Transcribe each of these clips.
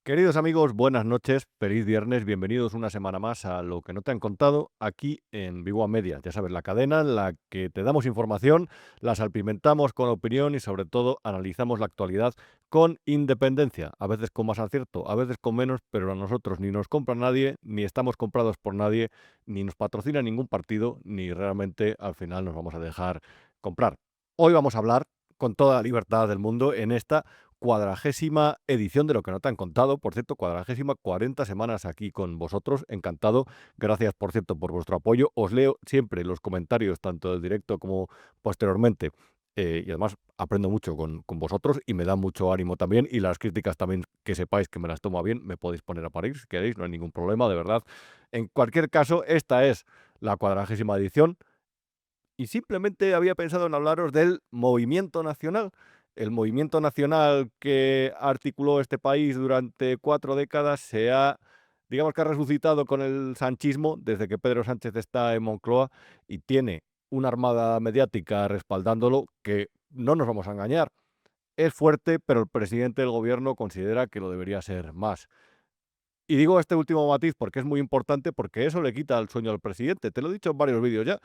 Queridos amigos, buenas noches, feliz viernes, bienvenidos una semana más a Lo que no te han contado aquí en Vivo a Media. Ya sabes, la cadena en la que te damos información, la salpimentamos con opinión y sobre todo analizamos la actualidad con independencia, a veces con más acierto, a veces con menos, pero a nosotros ni nos compra nadie, ni estamos comprados por nadie, ni nos patrocina ningún partido, ni realmente al final nos vamos a dejar comprar. Hoy vamos a hablar con toda la libertad del mundo en esta 40ª edición de Lo que no te han contado. Por cierto, 40ª, 40 semanas aquí con vosotros. Encantado. Gracias, por cierto, por vuestro apoyo. Os leo siempre los comentarios, tanto del directo como posteriormente. Y además aprendo mucho con vosotros y me da mucho ánimo también. Y las críticas también, que sepáis que me las tomo bien, me podéis poner a parir si queréis, no hay ningún problema, de verdad. En cualquier caso, esta es la 40ª edición y simplemente había pensado en hablaros del movimiento nacional. El movimiento nacional que articuló este país durante 4 décadas digamos que ha resucitado con el sanchismo desde que Pedro Sánchez está en Moncloa y tiene una armada mediática respaldándolo que, no nos vamos a engañar, es fuerte, pero el presidente del gobierno considera que lo debería ser más. Y digo este último matiz porque es muy importante, porque eso le quita el sueño al presidente. Te lo he dicho en varios vídeos ya.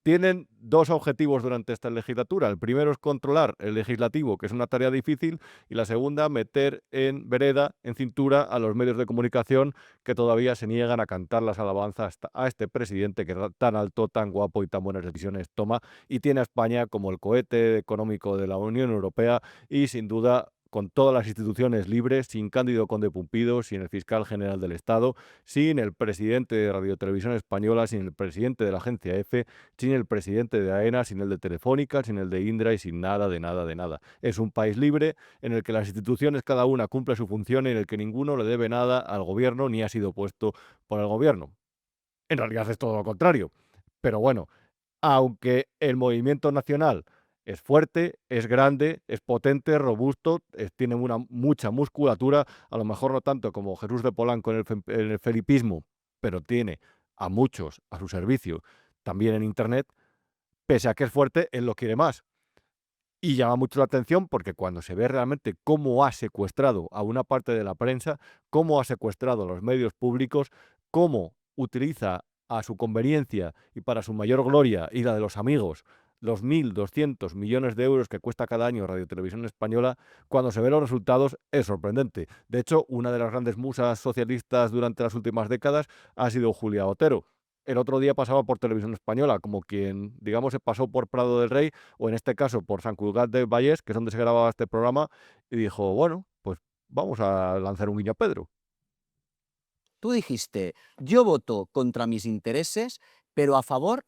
Tienen dos objetivos durante esta legislatura. El primero es controlar el legislativo, que es una tarea difícil, y la segunda, meter en vereda, en cintura, a los medios de comunicación que todavía se niegan a cantar las alabanzas a este presidente que tan alto, tan guapo y tan buenas decisiones toma, y tiene a España como el cohete económico de la Unión Europea y, sin duda, con todas las instituciones libres, sin Cándido Conde Pumpido, sin el fiscal general del Estado, sin el presidente de Radio Televisión Española, sin el presidente de la agencia EFE, sin el presidente de AENA, sin el de Telefónica, sin el de Indra y sin nada, de nada, de nada. Es un país libre en el que las instituciones cada una cumple su función y en el que ninguno le debe nada al gobierno ni ha sido puesto por el gobierno. En realidad es todo lo contrario. Pero bueno, aunque el movimiento nacional es fuerte, es grande, es potente, robusto, tiene mucha musculatura, a lo mejor no tanto como Jesús de Polanco en el felipismo, pero tiene a muchos a su servicio también en Internet. Pese a que es fuerte, él lo quiere más. Y llama mucho la atención porque cuando se ve realmente cómo ha secuestrado a una parte de la prensa, cómo ha secuestrado a los medios públicos, cómo utiliza a su conveniencia y para su mayor gloria y la de los amigos los 1.200 millones de euros que cuesta cada año Radio Televisión Española, cuando se ven los resultados es sorprendente. De hecho, una de las grandes musas socialistas durante las últimas décadas ha sido Julia Otero. El otro día pasaba por Televisión Española, como quien, digamos, se pasó por Prado del Rey, o en este caso por San Cugat de Vallés, que es donde se grababa este programa, y dijo, bueno, pues vamos a lanzar un guiño a Pedro. Tú dijiste, yo voto contra mis intereses, pero a favor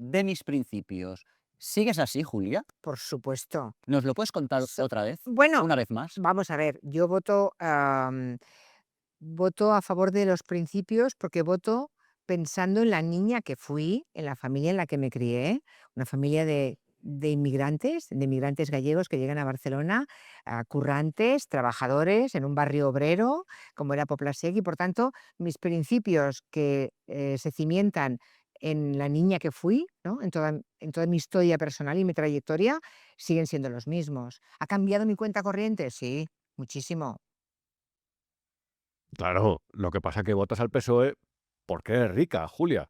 de mis principios. ¿Sigues así, Julia? Por supuesto. ¿Nos lo puedes contar So otra vez? bueno, Una vez más. vamos a ver, yo voto a favor de los principios porque voto pensando en la niña que fui, en la familia en la que me crié, una familia de inmigrantes gallegos que llegan a Barcelona, currantes, trabajadores, en un barrio obrero, como era Poplasec, y por tanto, mis principios que se cimientan en la niña que fui, ¿no? En toda mi historia personal y mi trayectoria, siguen siendo los mismos. ¿Ha cambiado mi cuenta corriente? Sí, muchísimo. Claro, lo que pasa es que votas al PSOE porque eres rica, Julia.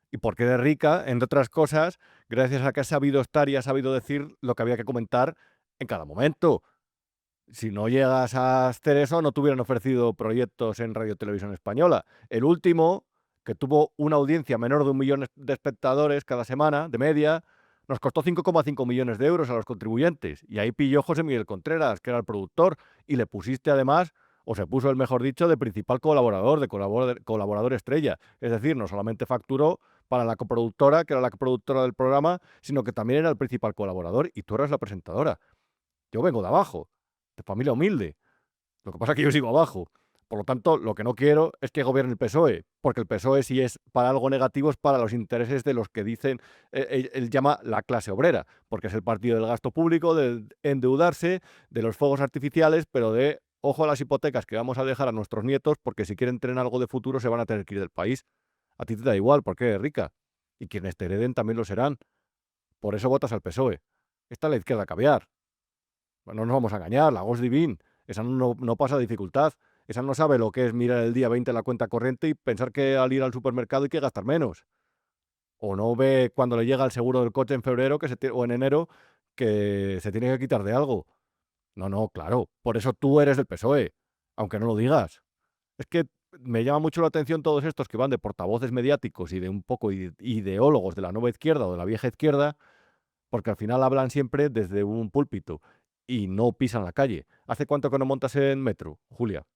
Y porque eres rica, entre otras cosas, gracias a que has sabido estar y has sabido decir lo que había que comentar en cada momento. Si no llegas a hacer eso, no te hubieran ofrecido proyectos en Radio Televisión Española. El último, que tuvo una audiencia menor de 1 millón de espectadores cada semana, de media, nos costó 5,5 millones de euros a los contribuyentes. Y ahí pilló José Miguel Contreras, que era el productor, y le pusiste además, o se puso el mejor dicho, de principal colaborador, de colaborador estrella. Es decir, no solamente facturó para la coproductora, que era la coproductora del programa, sino que también era el principal colaborador y tú eras la presentadora. Yo vengo de abajo, de familia humilde. Lo que pasa es que yo sigo abajo. Por lo tanto, lo que no quiero es que gobierne el PSOE, porque el PSOE, si es para algo negativo, es para los intereses de los que dicen, él llama la clase obrera, porque es el partido del gasto público, de endeudarse, de los fuegos artificiales, pero de ojo a las hipotecas que vamos a dejar a nuestros nietos, porque si quieren tener algo de futuro se van a tener que ir del país. A ti te da igual, porque eres rica. Y quienes te hereden también lo serán. Por eso votas al PSOE. Esta es la izquierda caviar. No nos vamos a engañar, la Ghost Divine, esa no pasa dificultad. Esa no sabe lo que es mirar el día 20 en la cuenta corriente y pensar que al ir al supermercado hay que gastar menos. O no ve cuando le llega el seguro del coche en febrero o en enero que se tiene que quitar de algo. No, no, claro. Por eso tú eres del PSOE, aunque no lo digas. Es que me llama mucho la atención todos estos que van de portavoces mediáticos y de un poco ideólogos de la nueva izquierda o de la vieja izquierda, porque al final hablan siempre desde un púlpito y no pisan la calle. ¿Hace cuánto que no montas en metro, Julia?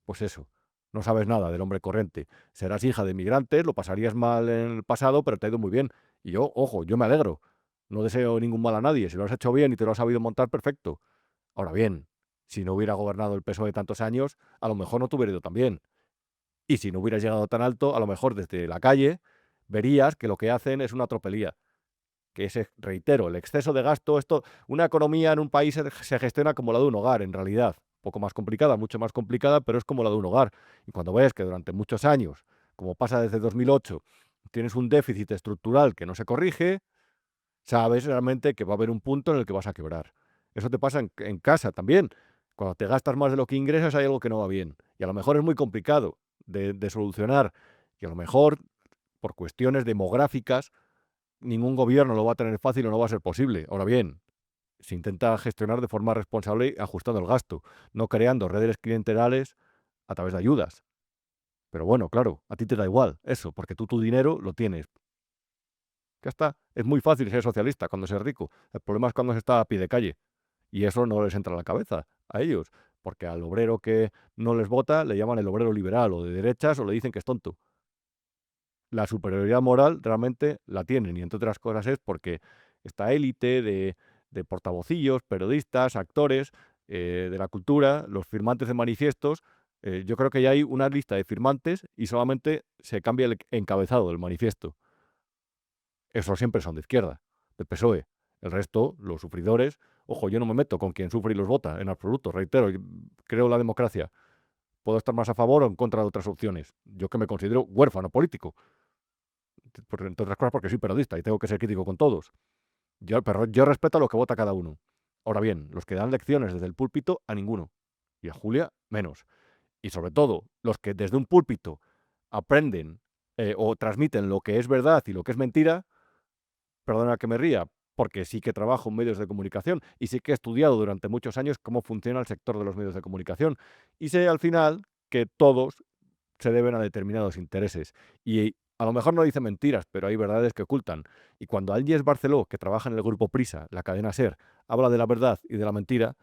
Pues eso, no sabes nada del hombre corriente. Serás hija de migrantes, lo pasarías mal en el pasado, pero te ha ido muy bien. Y yo, ojo, yo me alegro. No deseo ningún mal a nadie. Si lo has hecho bien y te lo has sabido montar, perfecto. Ahora bien, si no hubiera gobernado el PSOE tantos años, a lo mejor no te hubiera ido tan bien. Y si no hubieras llegado tan alto, a lo mejor desde la calle verías que lo que hacen es una tropelía. Que es, reitero, el exceso de gasto. Una economía en un país se gestiona como la de un hogar, en realidad. Un poco más complicada, mucho más complicada, pero es como la de un hogar. Y cuando ves que durante muchos años, como pasa desde 2008, tienes un déficit estructural que no se corrige, sabes realmente que va a haber un punto en el que vas a quebrar. Eso te pasa en casa también. Cuando te gastas más de lo que ingresas hay algo que no va bien. Y a lo mejor es muy complicado de solucionar. Y a lo mejor, por cuestiones demográficas, ningún gobierno lo va a tener fácil o no va a ser posible. Ahora bien, se intenta gestionar de forma responsable y ajustando el gasto, no creando redes clientelares a través de ayudas. Pero bueno, claro, a ti te da igual eso, porque tú tu dinero lo tienes. Ya está. Es muy fácil ser socialista cuando se es rico. El problema es cuando se está a pie de calle. Y eso no les entra a la cabeza a ellos, porque al obrero que no les vota le llaman el obrero liberal o de derechas o le dicen que es tonto. La superioridad moral realmente la tienen, y entre otras cosas es porque esta élite de portavocillos, periodistas, actores de la cultura, los firmantes de manifiestos, yo creo que ya hay una lista de firmantes y solamente se cambia el encabezado del manifiesto. Esos siempre son de izquierda, del PSOE. El resto, los sufridores, ojo, yo no me meto con quien sufre y los vota, en absoluto, reitero, creo en la democracia. Puedo estar más a favor o en contra de otras opciones. Yo que me considero huérfano político, entre otras cosas porque soy periodista y tengo que ser crítico con todos. Pero yo respeto a lo que vota cada uno. Ahora bien, los que dan lecciones desde el púlpito, a ninguno. Y a Julia, menos. Y sobre todo, los que desde un púlpito aprenden o transmiten lo que es verdad y lo que es mentira, perdona que me ría, porque sí que trabajo en medios de comunicación y sí que he estudiado durante muchos años cómo funciona el sector de los medios de comunicación. Y sé al final que todos se deben a determinados intereses. Y a lo mejor no dice mentiras, pero hay verdades que ocultan. Y cuando Agnès Barceló, que trabaja en el grupo Prisa, la cadena SER, habla de la verdad y de la mentira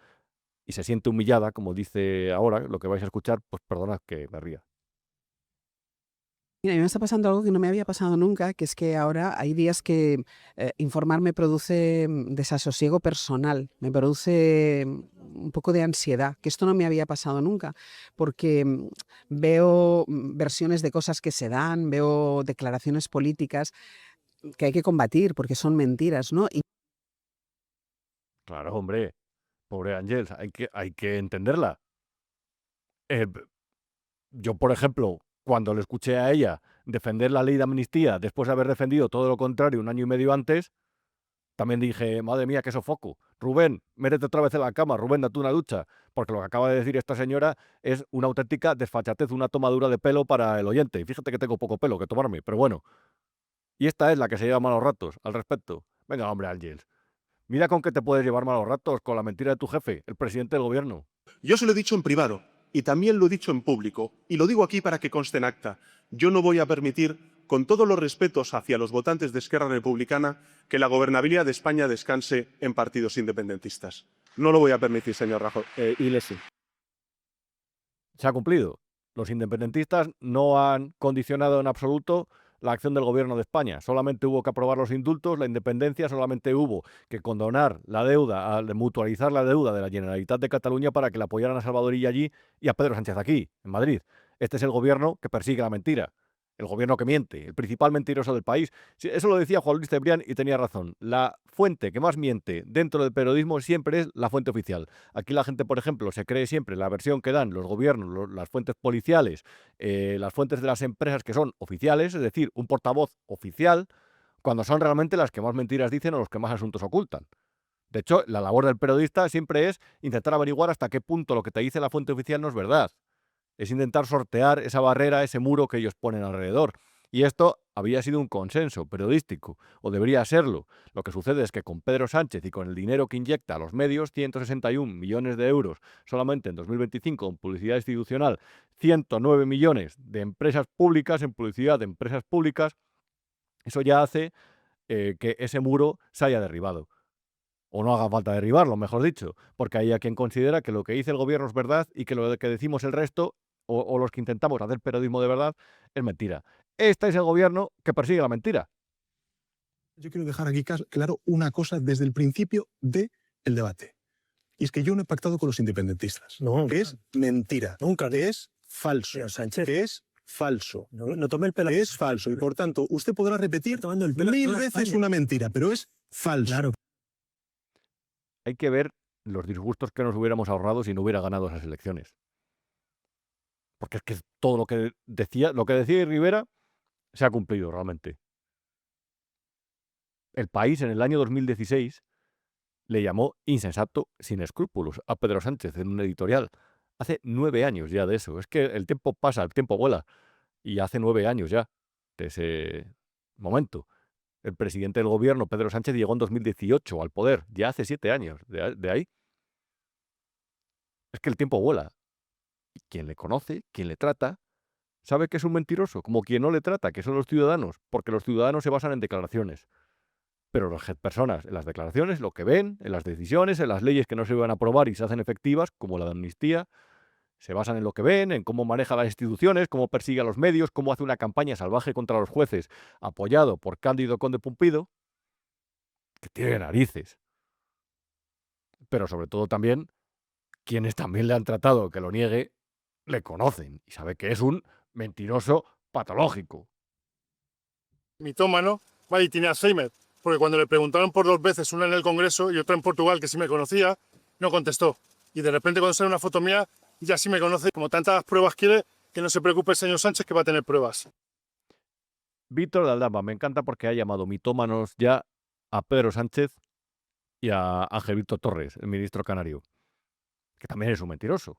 y se siente humillada, como dice ahora, lo que vais a escuchar, pues perdonad que me ría. Mira, a mí me está pasando algo que no me había pasado nunca, que es que ahora hay días que informar me produce desasosiego personal, me produce un poco de ansiedad, que esto no me había pasado nunca, porque veo versiones de cosas que se dan, veo declaraciones políticas que hay que combatir porque son mentiras, ¿no? Y Claro, hombre, pobre Ángel, hay que entenderla. Eh, yo, por ejemplo, cuando le escuché a ella defender la ley de amnistía después de haber defendido todo lo contrario un año y medio antes, también dije, madre mía, qué sofoco. Rubén, métete otra vez en la cama, Rubén, date una ducha, porque lo que acaba de decir esta señora es una auténtica desfachatez, una tomadura de pelo para el oyente. Y fíjate que tengo poco pelo que tomarme, pero bueno. Y esta es la que se lleva malos ratos al respecto. Venga, hombre, Ángels. Mira con qué te puedes llevar malos ratos, con la mentira de tu jefe, el presidente del gobierno. Yo se lo he dicho en privado y también lo he dicho en público y lo digo aquí para que conste en acta. Yo no voy a permitir, con todos los respetos hacia los votantes de Esquerra Republicana, que la gobernabilidad de España descanse en partidos independentistas. No lo voy a permitir, señor Rajoy. Ilesi. Se ha cumplido. Los independentistas no han condicionado en absoluto la acción del gobierno de España. Solamente hubo que aprobar los indultos, la independencia, solamente hubo que condonar la deuda, mutualizar la deuda de la Generalitat de Cataluña para que la apoyaran a Salvador Illa allí y a Pedro Sánchez aquí, en Madrid. Este es el gobierno que persigue la mentira. El gobierno que miente, el principal mentiroso del país. Sí, eso lo decía Juan Luis Cebrián y tenía razón. La fuente que más miente dentro del periodismo siempre es la fuente oficial. Aquí la gente, por ejemplo, se cree siempre la versión que dan los gobiernos, las fuentes policiales, las fuentes de las empresas que son oficiales, es decir, un portavoz oficial, cuando son realmente las que más mentiras dicen o los que más asuntos ocultan. De hecho, la labor del periodista siempre es intentar averiguar hasta qué punto lo que te dice la fuente oficial no es verdad. Es intentar sortear esa barrera, ese muro que ellos ponen alrededor. Y esto había sido un consenso periodístico, o debería serlo. Lo que sucede es que con Pedro Sánchez y con el dinero que inyecta a los medios, 161 millones de euros solamente en 2025 en publicidad institucional, 109 millones de empresas públicas en publicidad de empresas públicas, eso ya hace que ese muro se haya derribado. O no haga falta derribarlo, mejor dicho, porque hay a quien considera que lo que dice el gobierno es verdad y que lo que decimos el resto, o los que intentamos hacer periodismo de verdad, es mentira. Este es el gobierno que persigue la mentira. Yo quiero dejar aquí claro una cosa desde el principio del debate. Y es que yo no he pactado con los independentistas. No, Que es mentira. nunca. Que es falso. Señor Sánchez, Que es falso. no tome el pelo. Que es falso. Y por tanto, usted podrá repetir Tomando el pelo a 1000 toda veces España. una mentira, pero es falso. Claro. Hay que ver los disgustos que nos hubiéramos ahorrado si no hubiera ganado esas elecciones. Porque es que todo lo que decía Rivera se ha cumplido realmente. El País en el año 2016 le llamó insensato sin escrúpulos a Pedro Sánchez en un editorial. Hace 9 años ya de eso. Es que el tiempo pasa, el tiempo vuela. Y hace 9 años ya de ese momento. El presidente del gobierno, Pedro Sánchez, llegó en 2018 al poder. Ya hace 7 años de ahí. Es que el tiempo vuela. Y quien le conoce, quien le trata, sabe que es un mentiroso, como quien no le trata, que son los ciudadanos, porque los ciudadanos se basan en declaraciones. Pero las personas, en las declaraciones, lo que ven, en las decisiones, en las leyes que no se van a aprobar y se hacen efectivas, como la de amnistía, se basan en lo que ven, en cómo maneja las instituciones, cómo persigue a los medios, cómo hace una campaña salvaje contra los jueces, apoyado por Cándido Conde Pumpido, que tiene narices. Pero sobre todo también, quienes también le han tratado que lo niegue, le conocen y sabe que es un mentiroso patológico. Mitómano, vaya, y tiene Alzheimer, porque cuando le preguntaron por 2 veces, una en el Congreso y otra en Portugal, que sí me conocía, no contestó. Y de repente cuando sale una foto mía, ya sí me conoce. Como tantas pruebas quiere, que no se preocupe el señor Sánchez, que va a tener pruebas. Víctor de Aldama, me encanta porque ha llamado mitómanos ya a Pedro Sánchez y a Ángel Víctor Torres, el ministro canario, que también es un mentiroso.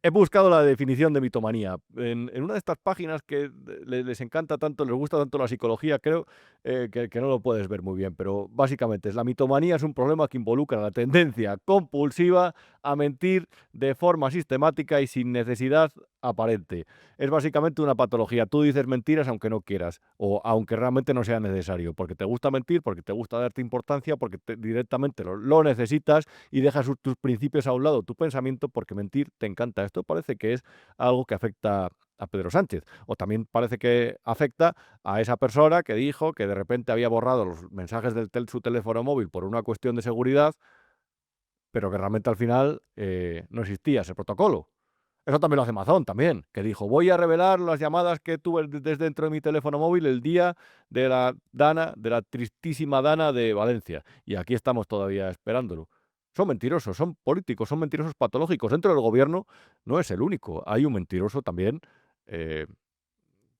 He buscado la definición de mitomanía. En una de estas páginas que les encanta tanto, les gusta tanto la psicología, creo que no lo puedes ver muy bien, pero básicamente la mitomanía es un problema que involucra la tendencia compulsiva a mentir de forma sistemática y sin necesidad aparente. Es básicamente una patología. Tú dices mentiras aunque no quieras, o aunque realmente no sea necesario, porque te gusta mentir, porque te gusta darte importancia, porque directamente lo necesitas y dejas tus principios a un lado, tu pensamiento, porque mentir te encanta. Esto parece que es algo que afecta a Pedro Sánchez, o también parece que afecta a esa persona que dijo que de repente había borrado los mensajes de su teléfono móvil por una cuestión de seguridad, pero que realmente al final no existía ese protocolo. Eso también lo hace Mazón, también, que dijo, voy a revelar las llamadas que tuve desde dentro de mi teléfono móvil el día de la tristísima Dana de Valencia. Y aquí estamos todavía esperándolo. Son mentirosos, son políticos, son mentirosos patológicos. Dentro del gobierno no es el único. Hay un mentiroso también que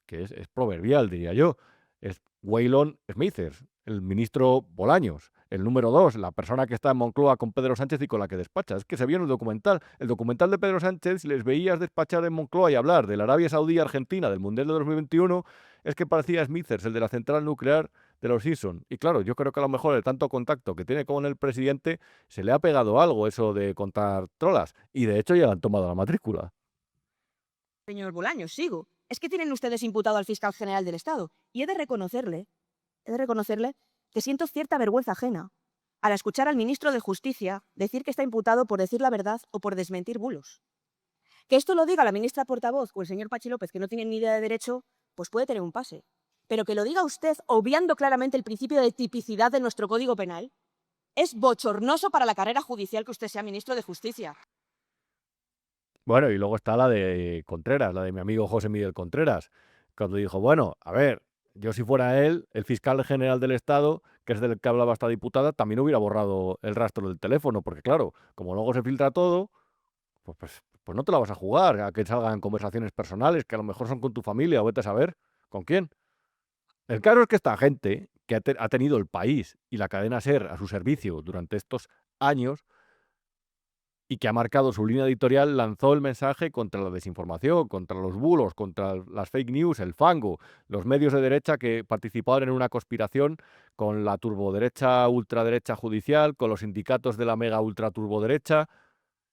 es proverbial, diría yo. Es Waylon Smithers, el ministro Bolaños, el número 2, la persona que está en Moncloa con Pedro Sánchez y con la que despacha. Es que se vio en el documental. El documental de Pedro Sánchez, si les veías despachar en Moncloa y hablar de la Arabia Saudí Argentina, del Mundial de 2021, es que parecía Smithers, el de la central nuclear de los Simpson. Y claro, yo creo que a lo mejor el tanto contacto que tiene con el presidente se le ha pegado algo eso de contar trolas. Y de hecho ya le han tomado la matrícula. Señor Bolaños, sigo. Es que tienen ustedes imputado al fiscal general del Estado. Y he de reconocerle que siento cierta vergüenza ajena al escuchar al ministro de Justicia decir que está imputado por decir la verdad o por desmentir bulos. Que esto lo diga la ministra portavoz o el señor Pachi López, que no tienen ni idea de derecho, pues puede tener un pase. Pero que lo diga usted obviando claramente el principio de tipicidad de nuestro Código Penal, es bochornoso para la carrera judicial que usted sea ministro de Justicia. Bueno, y luego está la de Contreras, la de mi amigo José Miguel Contreras, cuando dijo, bueno, a ver, yo si fuera él, el fiscal general del Estado, que es del que hablaba esta diputada, también hubiera borrado el rastro del teléfono, porque claro, como luego se filtra todo, pues no te la vas a jugar a que salgan conversaciones personales, que a lo mejor son con tu familia, o vete a saber con quién. El caso es que esta gente, que ha tenido el país y la cadena SER a su servicio durante estos años, y que ha marcado su línea editorial, lanzó el mensaje contra la desinformación, contra los bulos, contra las fake news, el fango, los medios de derecha que participaban en una conspiración con la turboderecha, ultraderecha judicial, con los sindicatos de la mega ultra turboderecha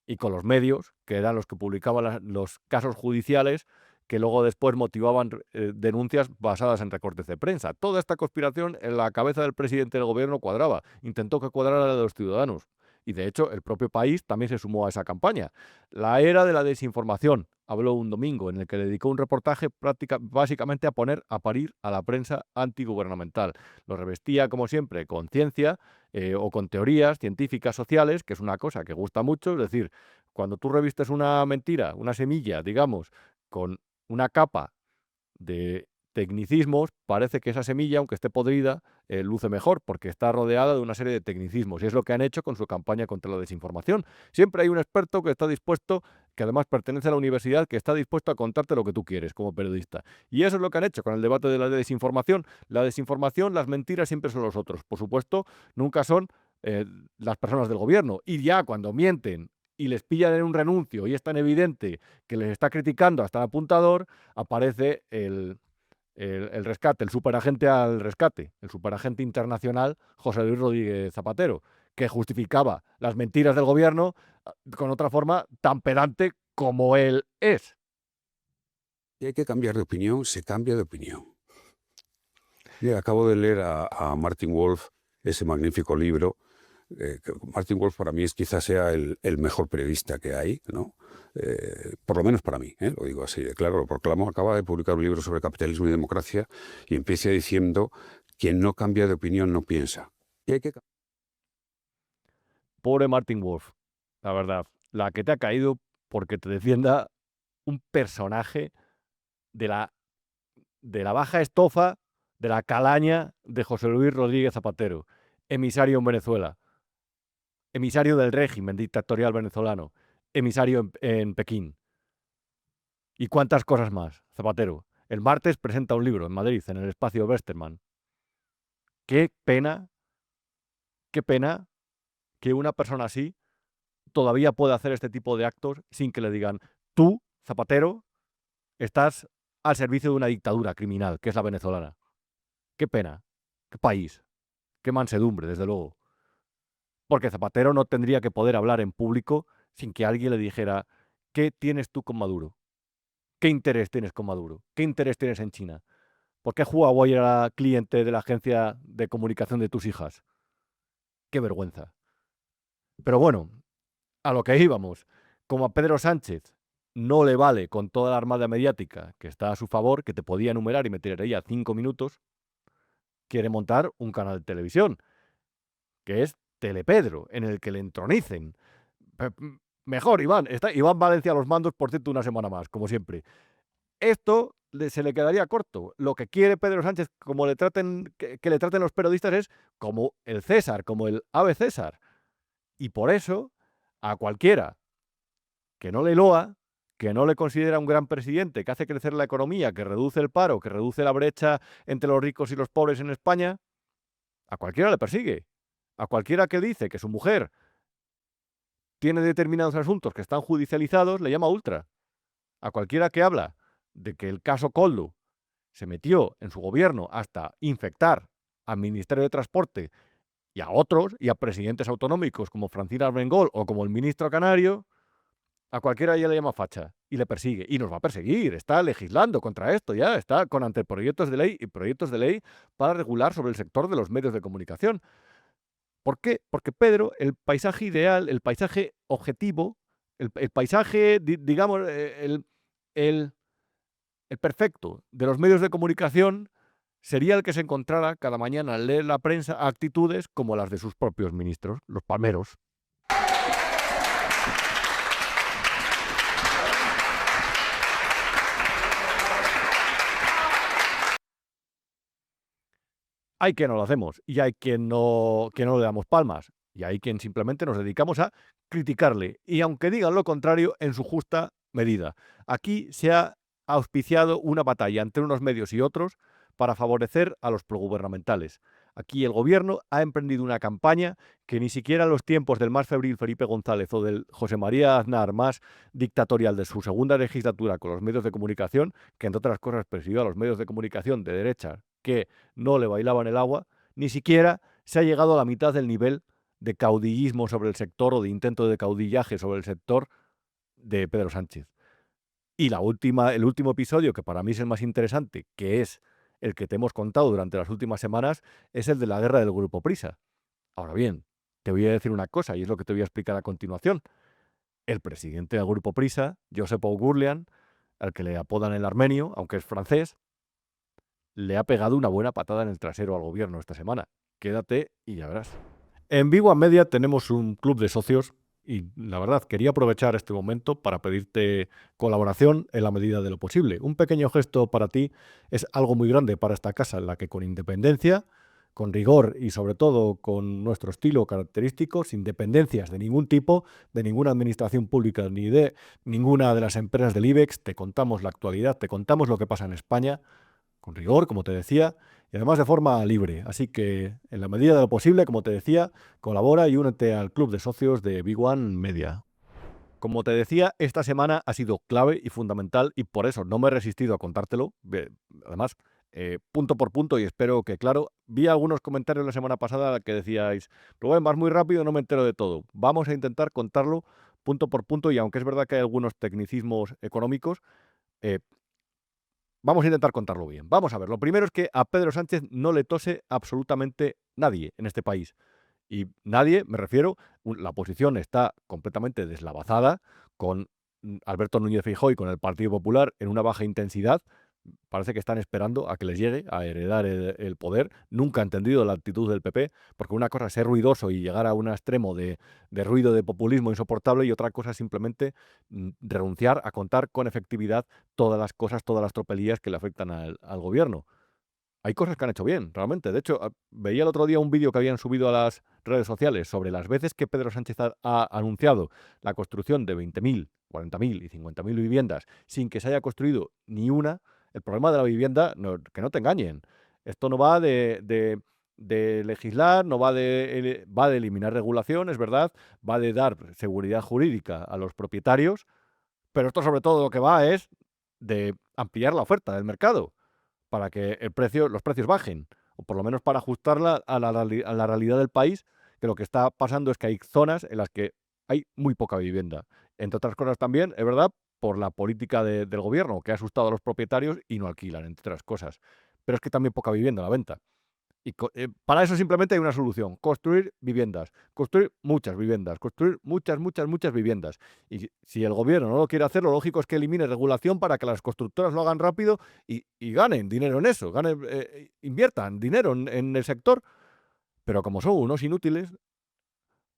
y con los medios, que eran los que publicaban los casos judiciales que luego después motivaban denuncias basadas en recortes de prensa. Toda esta conspiración en la cabeza del presidente del gobierno cuadraba, intentó que cuadrara la de los ciudadanos. Y de hecho, el propio país también se sumó a esa campaña. La era de la desinformación, habló un domingo, en el que dedicó un reportaje básicamente a parir a la prensa antigubernamental. Lo revestía, como siempre, con ciencia o con teorías científicas sociales, que es una cosa que gusta mucho. Es decir, cuando tú revistes una mentira, una semilla, digamos, con una capa de tecnicismos, parece que esa semilla, aunque esté podrida, luce mejor, porque está rodeada de una serie de tecnicismos. Y es lo que han hecho con su campaña contra la desinformación. Siempre hay un experto que está dispuesto, que además pertenece a la universidad, que está dispuesto a contarte lo que tú quieres como periodista. Y eso es lo que han hecho con el debate de la desinformación. La desinformación, las mentiras siempre son los otros. Por supuesto, nunca son las personas del gobierno. Y ya cuando mienten y les pillan en un renuncio y es tan evidente que les está criticando hasta el apuntador, aparece el rescate, el superagente al rescate, el superagente internacional José Luis Rodríguez Zapatero, que justificaba las mentiras del gobierno con otra forma tan pedante como él es. Si hay que cambiar de opinión, se cambia de opinión. Mira, acabo de leer a Martin Wolf ese magnífico libro. Martin Wolf para mí quizás sea el mejor periodista que hay, ¿no? Por lo menos para mí, lo digo así de claro, lo proclamo. Acaba de publicar un libro sobre capitalismo y democracia y empieza diciendo: quien no cambia de opinión no piensa. Y hay que... Pobre Martin Wolf, la verdad, la que te ha caído porque te defienda un personaje de la baja estofa, de la calaña de José Luis Rodríguez Zapatero, emisario en Venezuela, emisario del régimen dictatorial venezolano, emisario en Pekín. ¿Y cuántas cosas más, Zapatero? El martes presenta un libro en Madrid, en el espacio Westermann. Qué pena que una persona así todavía pueda hacer este tipo de actos sin que le digan: tú, Zapatero, estás al servicio de una dictadura criminal, que es la venezolana. Qué pena, qué país, qué mansedumbre, desde luego. Porque Zapatero no tendría que poder hablar en público sin que alguien le dijera: ¿qué tienes tú con Maduro? ¿Qué interés tienes con Maduro? ¿Qué interés tienes en China? ¿Por qué Huawei era cliente de la agencia de comunicación de tus hijas? Qué vergüenza. Pero bueno, a lo que íbamos. Como a Pedro Sánchez no le vale con toda la armada mediática que está a su favor, que te podía enumerar y me tiraría 5 minutos, quiere montar un canal de televisión, que es Telepedro, en el que le entronicen. Mejor, Iván. Está Iván Valencia a los mandos, por cierto, una semana más, como siempre. Esto se le quedaría corto. Lo que quiere Pedro Sánchez como le traten, que le traten los periodistas es como el César, como el ave César. Y por eso, a cualquiera que no le loa, que no le considera un gran presidente, que hace crecer la economía, que reduce el paro, que reduce la brecha entre los ricos y los pobres en España, a cualquiera le persigue. A cualquiera que dice que su mujer tiene determinados asuntos que están judicializados, le llama ultra. A cualquiera que habla de que el caso Koldo se metió en su gobierno hasta infectar al Ministerio de Transporte y a otros, y a presidentes autonómicos como Francina Armengol o como el ministro canario, a cualquiera ya le llama facha y le persigue. Y nos va a perseguir, está legislando contra esto ya, está con anteproyectos de ley y proyectos de ley para regular sobre el sector de los medios de comunicación. ¿Por qué? Porque Pedro, el paisaje ideal, el paisaje objetivo, el paisaje, digamos, el perfecto de los medios de comunicación sería el que se encontrara cada mañana al leer la prensa actitudes como las de sus propios ministros, los palmeros. Hay quien no lo hacemos y hay quien no le damos palmas y hay quien simplemente nos dedicamos a criticarle y aunque digan lo contrario en su justa medida. Aquí se ha auspiciado una batalla entre unos medios y otros para favorecer a los progubernamentales. Aquí el gobierno ha emprendido una campaña que ni siquiera en los tiempos del más febril Felipe González o del José María Aznar más dictatorial de su segunda legislatura con los medios de comunicación, que entre otras cosas presidió a los medios de comunicación de derecha que no le bailaban el agua, ni siquiera se ha llegado a la mitad del nivel de caudillismo sobre el sector o de intento de caudillaje sobre el sector de Pedro Sánchez. Y el último episodio, que para mí es el más interesante, que es el que te hemos contado durante las últimas semanas, es el de la guerra del Grupo Prisa. Ahora bien, te voy a decir una cosa, y es lo que te voy a explicar a continuación. El presidente del Grupo Prisa, Josep Oughourlian, al que le apodan el armenio, aunque es francés, le ha pegado una buena patada en el trasero al gobierno esta semana. Quédate y ya verás. En Vigo a Media tenemos un club de socios y la verdad quería aprovechar este momento para pedirte colaboración en la medida de lo posible. Un pequeño gesto para ti es algo muy grande para esta casa en la que con independencia, con rigor y sobre todo con nuestro estilo característico, sin dependencias de ningún tipo, de ninguna administración pública ni de ninguna de las empresas del IBEX, te contamos la actualidad, te contamos lo que pasa en España, con rigor, como te decía, y además de forma libre. Así que, en la medida de lo posible, como te decía, colabora y únete al club de socios de Big One Media. Como te decía, esta semana ha sido clave y fundamental y por eso no me he resistido a contártelo. Además, punto por punto y espero que, claro, vi algunos comentarios la semana pasada que decíais, Rubén, vas muy rápido, no me entero de todo. Vamos a intentar contarlo punto por punto y aunque es verdad que hay algunos tecnicismos económicos, vamos a intentar contarlo bien. Vamos a ver, lo primero es que a Pedro Sánchez no le tose absolutamente nadie en este país. Y nadie, me refiero, la oposición está completamente deslavazada con Alberto Núñez Feijóo y con el Partido Popular en una baja intensidad. Parece que están esperando a que les llegue a heredar el poder. Nunca he entendido la actitud del PP, porque una cosa es ser ruidoso y llegar a un extremo de ruido, de populismo insoportable, y otra cosa es simplemente renunciar a contar con efectividad todas las cosas, todas las tropelías que le afectan al gobierno. Hay cosas que han hecho bien, realmente. De hecho, veía el otro día un vídeo que habían subido a las redes sociales sobre las veces que Pedro Sánchez ha anunciado la construcción de 20.000, 40.000 y 50.000 viviendas sin que se haya construido ni una. El problema de la vivienda, que no te engañen, esto no va de legislar, no va de eliminar regulación, es verdad, va de dar seguridad jurídica a los propietarios, pero esto sobre todo lo que va es de ampliar la oferta del mercado para que los precios bajen, o por lo menos para ajustarla a la realidad del país, que lo que está pasando es que hay zonas en las que hay muy poca vivienda. Entre otras cosas también, es verdad, por la política del gobierno, que ha asustado a los propietarios y no alquilan, entre otras cosas. Pero es que también poca vivienda a la venta. Y para eso simplemente hay una solución: construir viviendas, construir muchas viviendas, construir muchas, muchas, muchas viviendas. Y si el gobierno no lo quiere hacer, lo lógico es que elimine regulación para que las constructoras lo hagan rápido y ganen dinero en eso, inviertan dinero en el sector. Pero como son unos inútiles,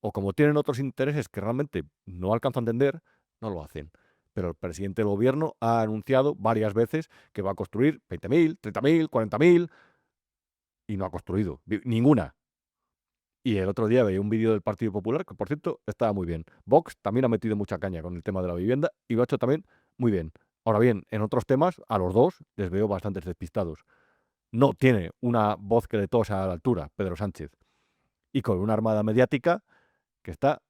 o como tienen otros intereses que realmente no alcanzo a entender, no lo hacen. Pero el presidente del gobierno ha anunciado varias veces que va a construir 20.000, 30.000, 40.000 y no ha construido ninguna. Y el otro día veía un vídeo del Partido Popular que, por cierto, estaba muy bien. Vox también ha metido mucha caña con el tema de la vivienda y lo ha hecho también muy bien. Ahora bien, en otros temas, a los dos les veo bastante despistados. No tiene una voz que le tosa a la altura, Pedro Sánchez. Y con una armada mediática que está,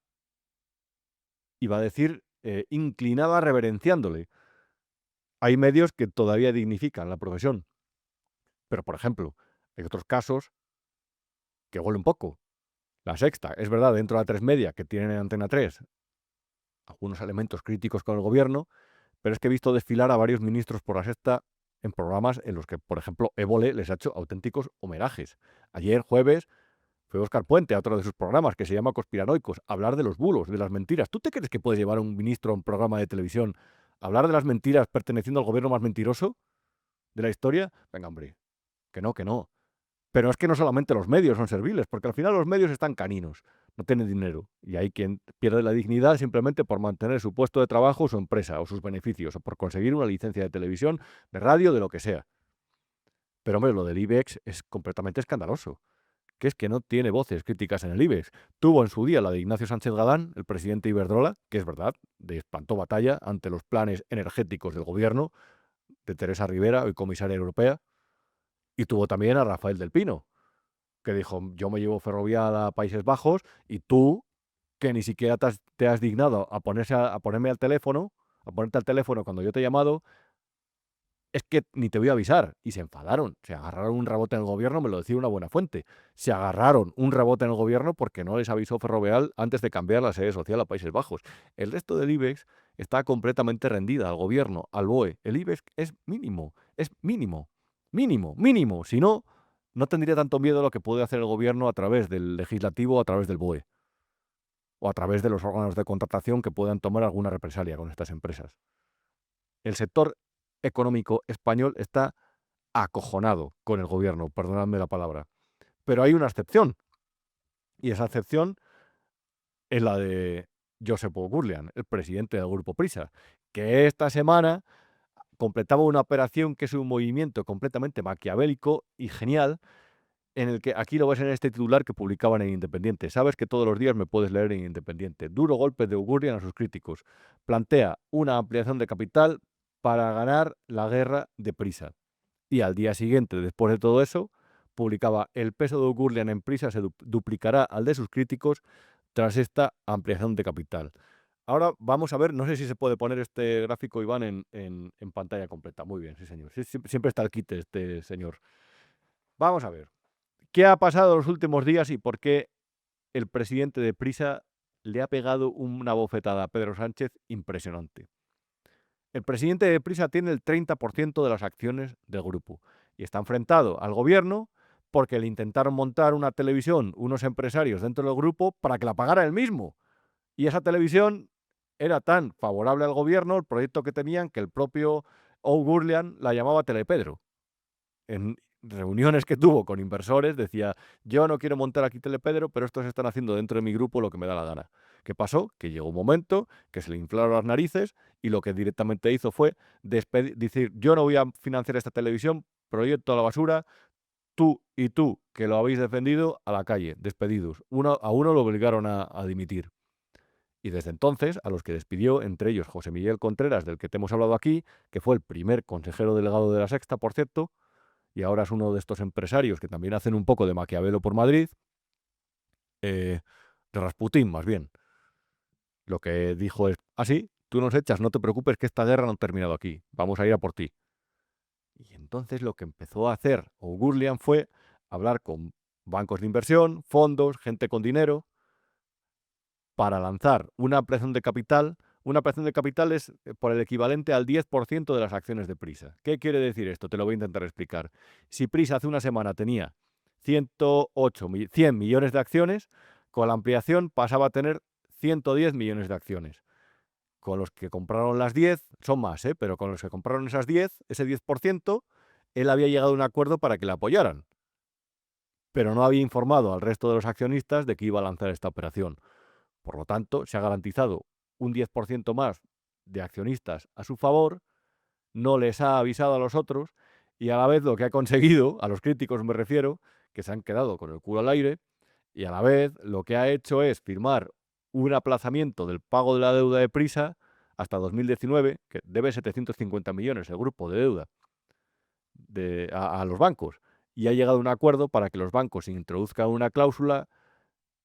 iba a decir, inclinada reverenciándole. Hay medios que todavía dignifican la profesión. Pero, por ejemplo, hay otros casos que huelen poco. La Sexta, es verdad, dentro de la 3 Media, que tienen en Antena 3 algunos elementos críticos con el gobierno, pero es que he visto desfilar a varios ministros por la Sexta en programas en los que, por ejemplo, Évole les ha hecho auténticos homenajes. Ayer, jueves, fue Óscar Puente a otro de sus programas que se llama Conspiranoicos, a hablar de los bulos, de las mentiras. ¿Tú te crees que puedes llevar a un ministro a un programa de televisión a hablar de las mentiras perteneciendo al gobierno más mentiroso de la historia? Venga, hombre, que no, que no. Pero es que no solamente los medios son serviles, porque al final los medios están caninos, no tienen dinero. Y hay quien pierde la dignidad simplemente por mantener su puesto de trabajo, su empresa, o sus beneficios, o por conseguir una licencia de televisión, de radio, de lo que sea. Pero hombre, lo del IBEX es completamente escandaloso, que es que no tiene voces críticas en el IBEX. Tuvo en su día la de Ignacio Sánchez Galán, el presidente de Iberdrola, que es verdad, espantó batalla ante los planes energéticos del gobierno, de Teresa Rivera, hoy comisaria europea, y tuvo también a Rafael del Pino, que dijo, yo me llevo Ferrovial a Países Bajos y tú, que ni siquiera te has dignado a ponerme al teléfono, a ponerte al teléfono cuando yo te he llamado, es que ni te voy a avisar. Y se enfadaron, se agarraron un rebote en el gobierno, me lo decía una buena fuente. Se agarraron un rebote en el gobierno porque no les avisó Ferrovial antes de cambiar la sede social a Países Bajos. El resto del IBEX está completamente rendida al gobierno, al BOE. El IBEX es mínimo, mínimo, mínimo. Si no, no tendría tanto miedo a lo que puede hacer el gobierno a través del legislativo o a través del BOE. O a través de los órganos de contratación que puedan tomar alguna represalia con estas empresas. El sector económico español está acojonado con el gobierno, perdonadme la palabra. Pero hay una excepción, y esa excepción es la de Josep Oughourlian, el presidente del Grupo Prisa, que esta semana completaba una operación que es un movimiento completamente maquiavélico y genial, en el que aquí lo ves en este titular que publicaban en Independiente. Sabes que todos los días me puedes leer en Independiente. Duro golpe de Oughourlian a sus críticos. Plantea una ampliación de capital para ganar la guerra de Prisa. Y al día siguiente, después de todo eso, publicaba el peso de Oughourlian en Prisa se duplicará al de sus críticos tras esta ampliación de capital. Ahora vamos a ver, no sé si se puede poner este gráfico, Iván, en pantalla completa. Muy bien, sí, señor. Siempre está el quite este señor. Vamos a ver. ¿Qué ha pasado los últimos días y por qué el presidente de Prisa le ha pegado una bofetada a Pedro Sánchez impresionante? El presidente de Prisa tiene el 30% de las acciones del grupo y está enfrentado al gobierno porque le intentaron montar una televisión unos empresarios dentro del grupo para que la pagara él mismo. Y esa televisión era tan favorable al gobierno, el proyecto que tenían, que el propio Oughourlian la llamaba Telepedro. En reuniones que tuvo con inversores decía, yo no quiero montar aquí Telepedro, pero estos están haciendo dentro de mi grupo lo que me da la gana. ¿Qué pasó? Que llegó un momento que se le inflaron las narices y lo que directamente hizo fue decir, yo no voy a financiar esta televisión, proyecto a la basura, tú y tú, que lo habéis defendido, a la calle, despedidos. A uno lo obligaron a dimitir. Y desde entonces, a los que despidió, entre ellos José Miguel Contreras, del que te hemos hablado aquí, que fue el primer consejero delegado de La Sexta, por cierto, y ahora es uno de estos empresarios que también hacen un poco de Maquiavelo por Madrid, de Rasputín más bien. Lo que dijo es, sí, tú nos echas, no te preocupes que esta guerra no ha terminado aquí, vamos a ir a por ti. Y entonces lo que empezó a hacer Oughourlian fue hablar con bancos de inversión, fondos, gente con dinero, para lanzar una ampliación de capital. Una ampliación de capital es por el equivalente al 10% de las acciones de Prisa. ¿Qué quiere decir esto? Te lo voy a intentar explicar. Si Prisa hace una semana tenía 100 millones de acciones, con la ampliación pasaba a tener 110 millones de acciones. Con los que compraron las 10, son más, pero con los que compraron esas 10, ese 10%, él había llegado a un acuerdo para que la apoyaran. Pero no había informado al resto de los accionistas de que iba a lanzar esta operación. Por lo tanto, se ha garantizado un 10% más de accionistas a su favor, no les ha avisado a los otros y a la vez lo que ha conseguido, a los críticos me refiero, que se han quedado con el culo al aire, y a la vez lo que ha hecho es firmar un aplazamiento del pago de la deuda de Prisa hasta 2019, que debe 750 millones el grupo de deuda a los bancos, y ha llegado a un acuerdo para que los bancos introduzcan una cláusula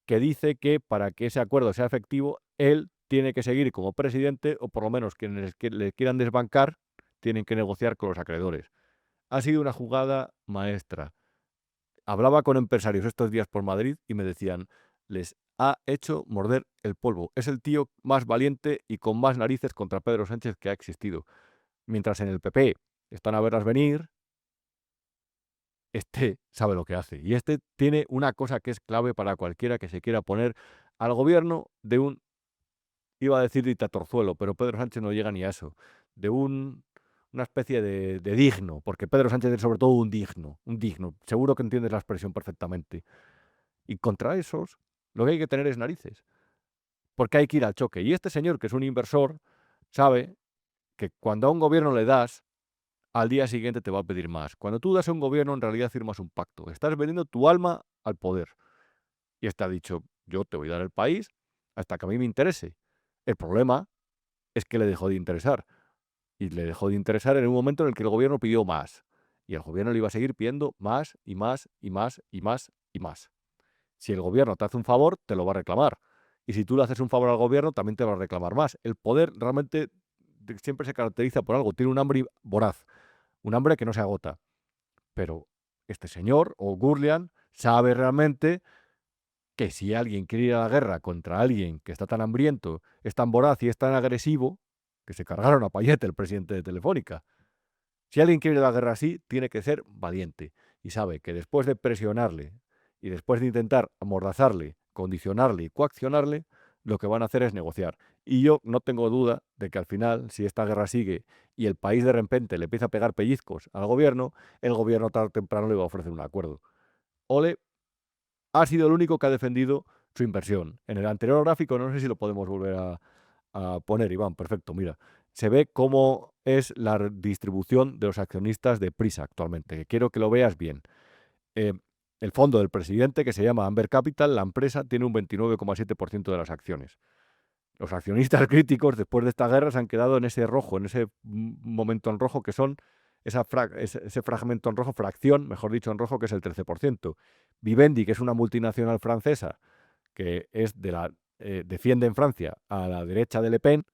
que dice que para que ese acuerdo sea efectivo, él tiene que seguir como presidente, o por lo menos quienes le quieran desbancar tienen que negociar con los acreedores. Ha sido una jugada maestra. Hablaba con empresarios estos días por Madrid y me decían, les ha hecho morder el polvo. Es el tío más valiente y con más narices contra Pedro Sánchez que ha existido. Mientras en el PP están a verlas venir, este sabe lo que hace. Y este tiene una cosa que es clave para cualquiera que se quiera poner al gobierno de un, iba a decir dictatorzuelo, pero Pedro Sánchez no llega ni a eso, de una especie de digno, porque Pedro Sánchez es sobre todo un digno. Seguro que entiendes la expresión perfectamente. Y contra esos, lo que hay que tener es narices, porque hay que ir al choque. Y este señor, que es un inversor, sabe que cuando a un gobierno le das, al día siguiente te va a pedir más. Cuando tú das a un gobierno, en realidad firmas un pacto. Estás vendiendo tu alma al poder. Y está dicho, yo te voy a dar el país hasta que a mí me interese. El problema es que le dejó de interesar. Y le dejó de interesar en un momento en el que el gobierno pidió más. Y el gobierno le iba a seguir pidiendo más y más y más y más y más. Si el gobierno te hace un favor, te lo va a reclamar. Y si tú le haces un favor al gobierno, también te va a reclamar más. El poder realmente siempre se caracteriza por algo. Tiene un hambre voraz, un hambre que no se agota. Pero este señor, o Gurlian, sabe realmente que si alguien quiere ir a la guerra contra alguien que está tan hambriento, es tan voraz y es tan agresivo, que se cargaron a Payet, el presidente de Telefónica. Si alguien quiere ir a la guerra así, tiene que ser valiente. Y sabe que después de presionarle y después de intentar amordazarle, condicionarle y coaccionarle, lo que van a hacer es negociar. Y yo no tengo duda de que al final, si esta guerra sigue y el país de repente le empieza a pegar pellizcos al gobierno, el gobierno tarde o temprano le va a ofrecer un acuerdo. Ole ha sido el único que ha defendido su inversión. En el anterior gráfico, no sé si lo podemos volver a poner, Iván, perfecto, mira. Se ve cómo es la distribución de los accionistas de Prisa actualmente, que quiero que lo veas bien. Eh, el fondo del presidente, que se llama Amber Capital, la empresa tiene un 29,7% de las acciones. Los accionistas críticos, después de esta guerra, se han quedado en ese rojo, en ese momento en rojo, que son ese fragmento en rojo, fracción, mejor dicho, en rojo, que es el 13%. Vivendi, que es una multinacional francesa, que es defiende en Francia a la derecha de Le Pen,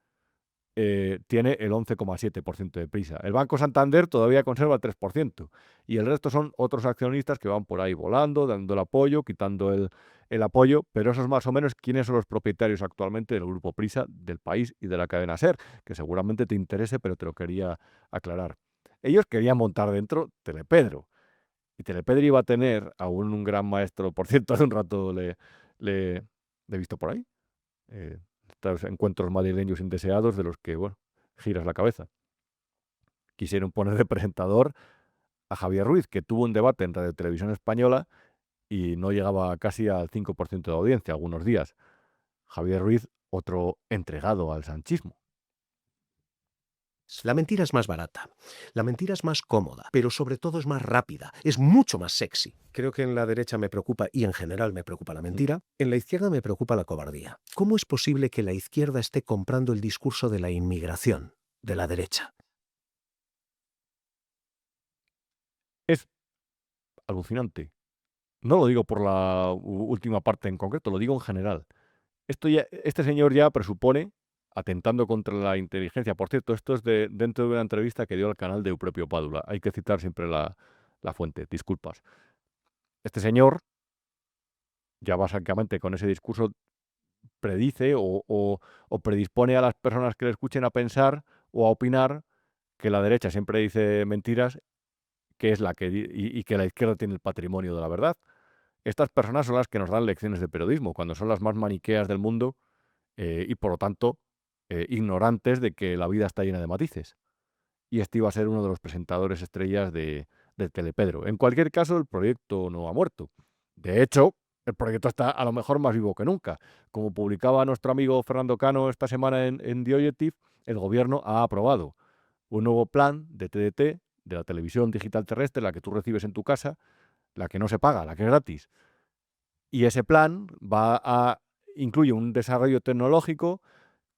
tiene el 11,7% de Prisa. El Banco Santander todavía conserva el 3%. Y el resto son otros accionistas que van por ahí volando, dando el apoyo, quitando el apoyo, pero eso es más o menos quiénes son los propietarios actualmente del grupo Prisa, del país y de la cadena SER, que seguramente te interese, pero te lo quería aclarar. Ellos querían montar dentro Telepedro. Y Telepedro iba a tener a un gran maestro, por cierto, hace un rato le he visto por ahí. Estos encuentros madrileños indeseados de los que, bueno, giras la cabeza. Quisieron poner de presentador a Javier Ruiz, que tuvo un debate en Radio Televisión Española y no llegaba casi al 5% de audiencia algunos días. Javier Ruiz, otro entregado al sanchismo. La mentira es más barata, la mentira es más cómoda, pero sobre todo es más rápida, es mucho más sexy. Creo que en la derecha me preocupa, y en general me preocupa la mentira, en la izquierda me preocupa la cobardía. ¿Cómo es posible que la izquierda esté comprando el discurso de la inmigración de la derecha? Es alucinante. No lo digo por la última parte en concreto, lo digo en general. Este señor ya presupone, atentando contra la inteligencia. Por cierto, esto es dentro de una entrevista que dio al canal de Eupropio Pádula. Hay que citar siempre la fuente, disculpas. Este señor, ya básicamente con ese discurso, predice o predispone a las personas que le escuchen a pensar o a opinar que la derecha siempre dice mentiras, que es y que la izquierda tiene el patrimonio de la verdad. Estas personas son las que nos dan lecciones de periodismo, cuando son las más maniqueas del mundo y por lo tanto ignorantes de que la vida está llena de matices. Y este iba a ser uno de los presentadores estrellas de Telepedro. En cualquier caso, el proyecto no ha muerto. De hecho, el proyecto está a lo mejor más vivo que nunca. Como publicaba nuestro amigo Fernando Cano esta semana en The Objective, el gobierno ha aprobado un nuevo plan de TDT, de la televisión digital terrestre, la que tú recibes en tu casa, la que no se paga, la que es gratis. Y ese plan incluye un desarrollo tecnológico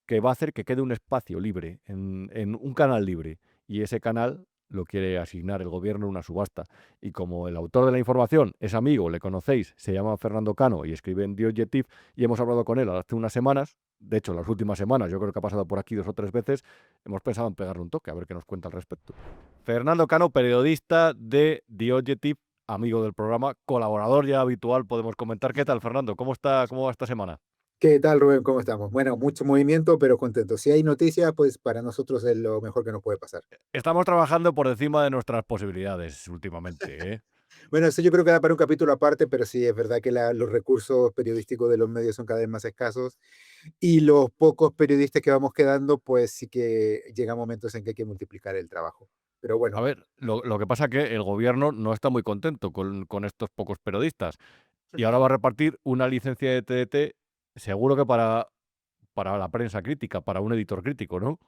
que va a hacer que quede un espacio libre, en un canal libre. Y ese canal lo quiere asignar el gobierno en una subasta. Y como el autor de la información es amigo, le conocéis, se llama Fernando Cano y escribe en The Objective, y hemos hablado con él hace unas semanas, de hecho las últimas semanas, yo creo que ha pasado por aquí 2 o 3 veces, hemos pensado en pegarle un toque, a ver qué nos cuenta al respecto. Fernando Cano, periodista de The Objective, amigo del programa, colaborador ya habitual, podemos comentar. ¿Qué tal, Fernando? ¿Cómo va esta semana? ¿Qué tal, Rubén? ¿Cómo estamos? Bueno, mucho movimiento, pero contento. Si hay noticias, pues para nosotros es lo mejor que nos puede pasar. Estamos trabajando por encima de nuestras posibilidades últimamente, ¿eh? Bueno, eso yo creo que da para un capítulo aparte, pero sí, es verdad que los recursos periodísticos de los medios son cada vez más escasos y los pocos periodistas que vamos quedando, pues sí que llegan momentos en que hay que multiplicar el trabajo. Pero A bueno, ver, lo que pasa es que el gobierno no está muy contento con estos pocos periodistas y ahora va a repartir una licencia de TDT, seguro que para la prensa crítica, para un editor crítico, ¿no?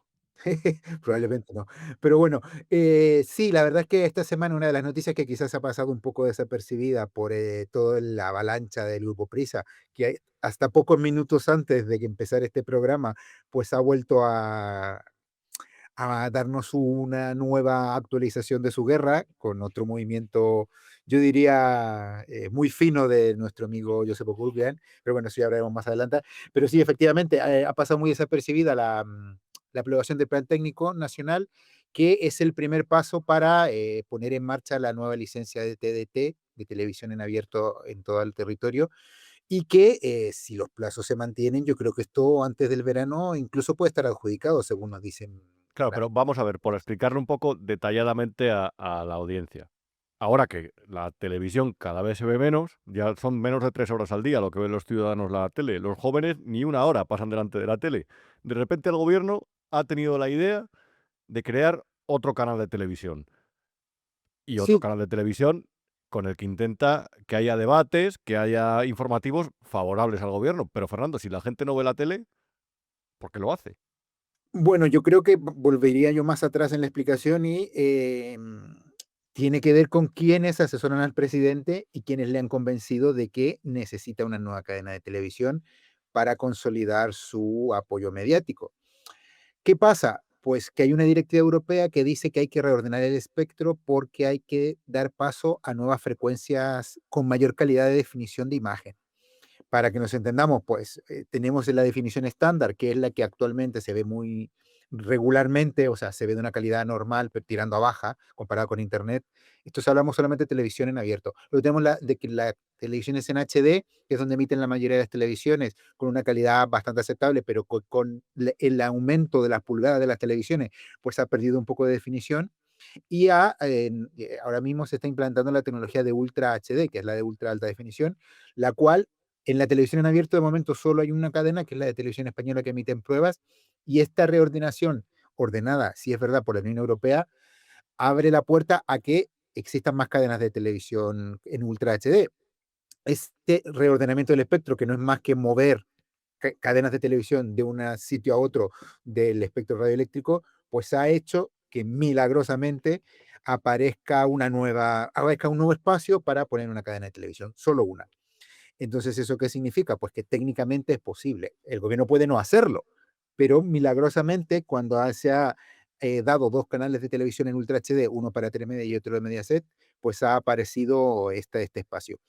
probablemente no. Pero bueno, sí, la verdad es que esta semana una de las noticias que quizás ha pasado un poco desapercibida por toda la avalancha del Grupo Prisa, que hasta pocos minutos antes de que empezara este programa, pues ha vuelto a darnos una nueva actualización de su guerra con otro movimiento, yo diría, muy fino de nuestro amigo Josep Burguian, pero bueno, eso ya hablaremos más adelante. Pero sí, efectivamente, ha pasado muy desapercibida la aprobación del Plan Técnico Nacional, que es el primer paso para poner en marcha la nueva licencia de TDT, de televisión en abierto en todo el territorio, y que si los plazos se mantienen, yo creo que esto antes del verano incluso puede estar adjudicado, según nos dicen Claro, por pero ahí. vamos a ver, por explicarle un poco detalladamente a la audiencia. Ahora que la televisión cada vez se ve menos, ya son menos de 3 horas al día lo que ven los ciudadanos la tele. Los jóvenes ni una hora pasan delante de la tele. De repente el gobierno ha tenido la idea de crear otro canal de televisión. Y otro Sí, canal de televisión con el que intenta que haya debates, que haya informativos favorables al gobierno. Pero Fernando, si la gente no ve la tele, ¿por qué lo hace? bueno, yo creo que volvería yo más atrás en la explicación y tiene que ver con quiénes asesoran al presidente y quiénes le han convencido de que necesita una nueva cadena de televisión para consolidar su apoyo mediático. ¿Qué pasa? Pues que hay una directiva europea que dice que hay que reordenar el espectro porque hay que dar paso a nuevas frecuencias con mayor calidad de definición de imagen. Para que nos entendamos, pues tenemos la definición estándar, que es la que actualmente se ve muy regularmente, o sea, se ve de una calidad normal, pero tirando a baja, comparado con Internet. Entonces hablamos solamente de televisión en abierto. Luego tenemos de que la televisión es en HD, que es donde emiten la mayoría de las televisiones, con una calidad bastante aceptable, pero con el aumento de las pulgadas de las televisiones, pues ha perdido un poco de definición. Y ahora mismo se está implantando la tecnología de Ultra HD, que es la de ultra alta definición, la cual en la televisión en abierto de momento solo hay una cadena, que es la de televisión española, que emite en pruebas, y esta reordenación, ordenada, si es verdad, por la Unión Europea, abre la puerta a que existan más cadenas de televisión en Ultra HD. Este reordenamiento del espectro, que no es más que mover cadenas de televisión de un sitio a otro del espectro radioeléctrico, pues ha hecho que milagrosamente aparezca un nuevo espacio para poner una cadena de televisión, solo una. Entonces, ¿eso qué significa? Pues que técnicamente es posible. El gobierno puede no hacerlo, pero milagrosamente cuando se ha dado dos canales de televisión en Ultra HD, uno para Telemedia y otro de Mediaset, pues ha aparecido este espacio.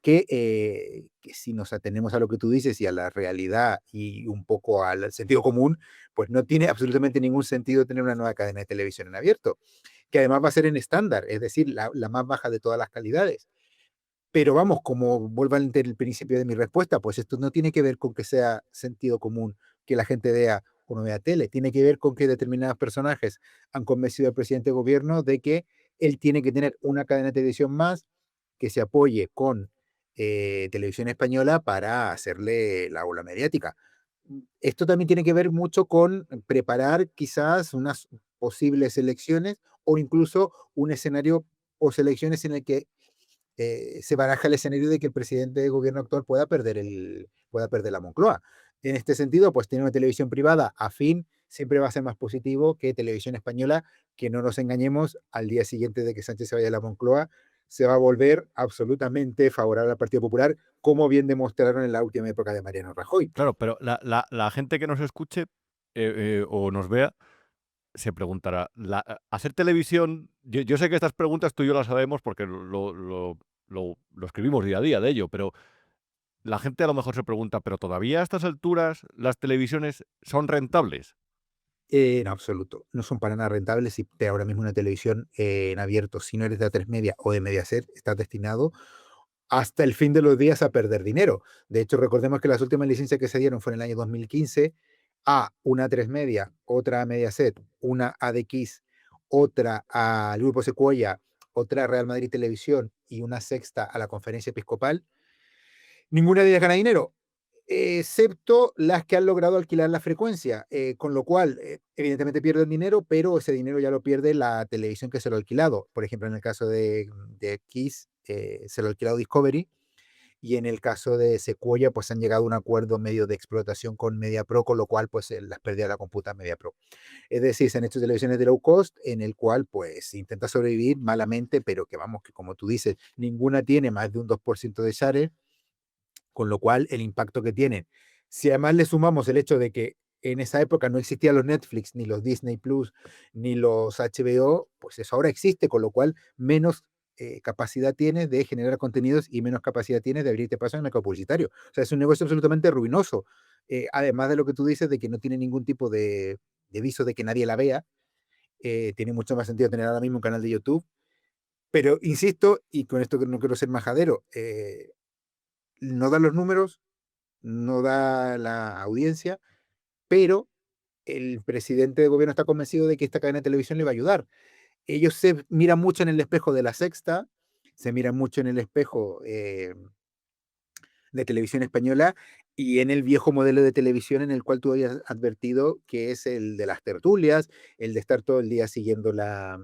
Que si nos atenemos a lo que tú dices y a la realidad y un poco al sentido común, pues no tiene absolutamente ningún sentido tener una nueva cadena de televisión en abierto, que además va a ser en estándar, es decir, la más baja de todas las calidades. Pero vamos, como vuelvo al principio de mi respuesta, pues esto no tiene que ver con que sea sentido común que la gente vea o no vea tele, tiene que ver con que determinados personajes han convencido al presidente de gobierno de que él tiene que tener una cadena de televisión más que se apoye con televisión española para hacerle la ola mediática. Esto también tiene que ver mucho con preparar quizás unas posibles elecciones o incluso un escenario o elecciones en el que se baraja el escenario de que el presidente de gobierno actual pueda perder la Moncloa. En este sentido, pues tener una televisión privada afín siempre va a ser más positivo que televisión española, que no nos engañemos, al día siguiente de que Sánchez se vaya de la Moncloa, se va a volver absolutamente favorable al Partido Popular, como bien demostraron en la última época de Mariano Rajoy. Claro, pero la gente que nos escuche o nos vea se preguntará, ¿hacer televisión? Yo sé que estas preguntas tú y yo las sabemos porque lo escribimos día a día de ello, pero la gente a lo mejor se pregunta, ¿pero todavía a estas alturas las televisiones son rentables? En absoluto, no son para nada rentables. Si te ahora mismo una televisión en abierto, si no eres de A3 Media o de Mediaset, estás destinado hasta el fin de los días a perder dinero. De hecho, recordemos que las últimas licencias que se dieron fueron en el año 2015 a una A3 Media, otra a Mediaset, una a ADX, otra al Grupo Secuoya, otra a Real Madrid Televisión y una sexta a la Conferencia Episcopal. Ninguna de ellas gana dinero, excepto las que han logrado alquilar la frecuencia, con lo cual, evidentemente pierden dinero, pero ese dinero ya lo pierde la televisión que se lo ha alquilado. Por ejemplo, en el caso de Kiss, se lo ha alquilado Discovery, y en el caso de Sequoia, pues han llegado a un acuerdo medio de explotación con MediaPro, con lo cual, pues las pérdidas la computa MediaPro. Es decir, se han hecho televisiones de low cost, en el cual, pues, intenta sobrevivir malamente, pero que vamos, que como tú dices, ninguna tiene más de un 2% de share, con lo cual el impacto que tienen. Si además le sumamos el hecho de que en esa época no existían los Netflix, ni los Disney Plus, ni los HBO, pues eso ahora existe, con lo cual menos capacidad tienes de generar contenidos y menos capacidad tienes de abrirte paso en el mercado publicitario. O sea, es un negocio absolutamente ruinoso. Además de lo que tú dices, de que no tiene ningún tipo de viso de que nadie la vea, tiene mucho más sentido tener ahora mismo un canal de YouTube. Pero insisto, y con esto que no quiero ser majadero, no da los números, no da la audiencia, pero el presidente de gobierno está convencido de que esta cadena de televisión le va a ayudar. Ellos se miran mucho en el espejo de La Sexta, se miran mucho en el espejo de televisión española y en el viejo modelo de televisión en el cual tú habías advertido, que es el de las tertulias, el de estar todo el día siguiendo la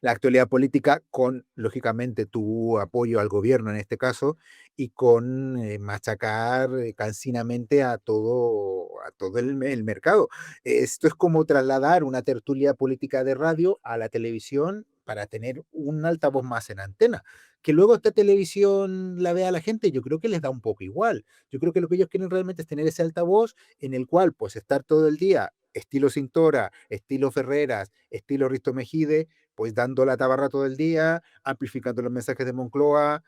actualidad política con, lógicamente, tu apoyo al gobierno en este caso y con machacar cansinamente a todo el mercado. Esto es como trasladar una tertulia política de radio a la televisión para tener un altavoz más en antena. Que luego esta televisión la vea la gente, yo creo que les da un poco igual. Yo creo que lo que ellos quieren realmente es tener ese altavoz en el cual pues estar todo el día estilo Cintora, estilo Ferreras, estilo Risto Mejide, pues dando la tabarra todo el día, amplificando los mensajes de Moncloa,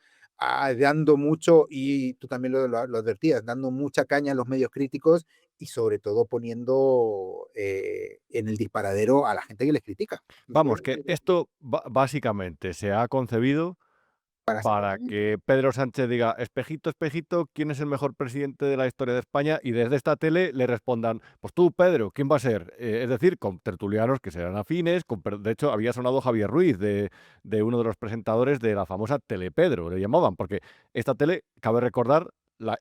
dando mucho, y tú también lo advertías, dando mucha caña a los medios críticos y sobre todo poniendo en el disparadero a la gente que les critica. Vamos, que esto básicamente se ha concebido para que Pedro Sánchez diga, espejito, espejito, ¿quién es el mejor presidente de la historia de España? Y desde esta tele le respondan, pues tú, Pedro, ¿quién va a ser? Es decir, con tertulianos que serán afines. De hecho, había sonado Javier Ruiz, de uno de los presentadores de la famosa Telepedro, le llamaban, porque esta tele, cabe recordar,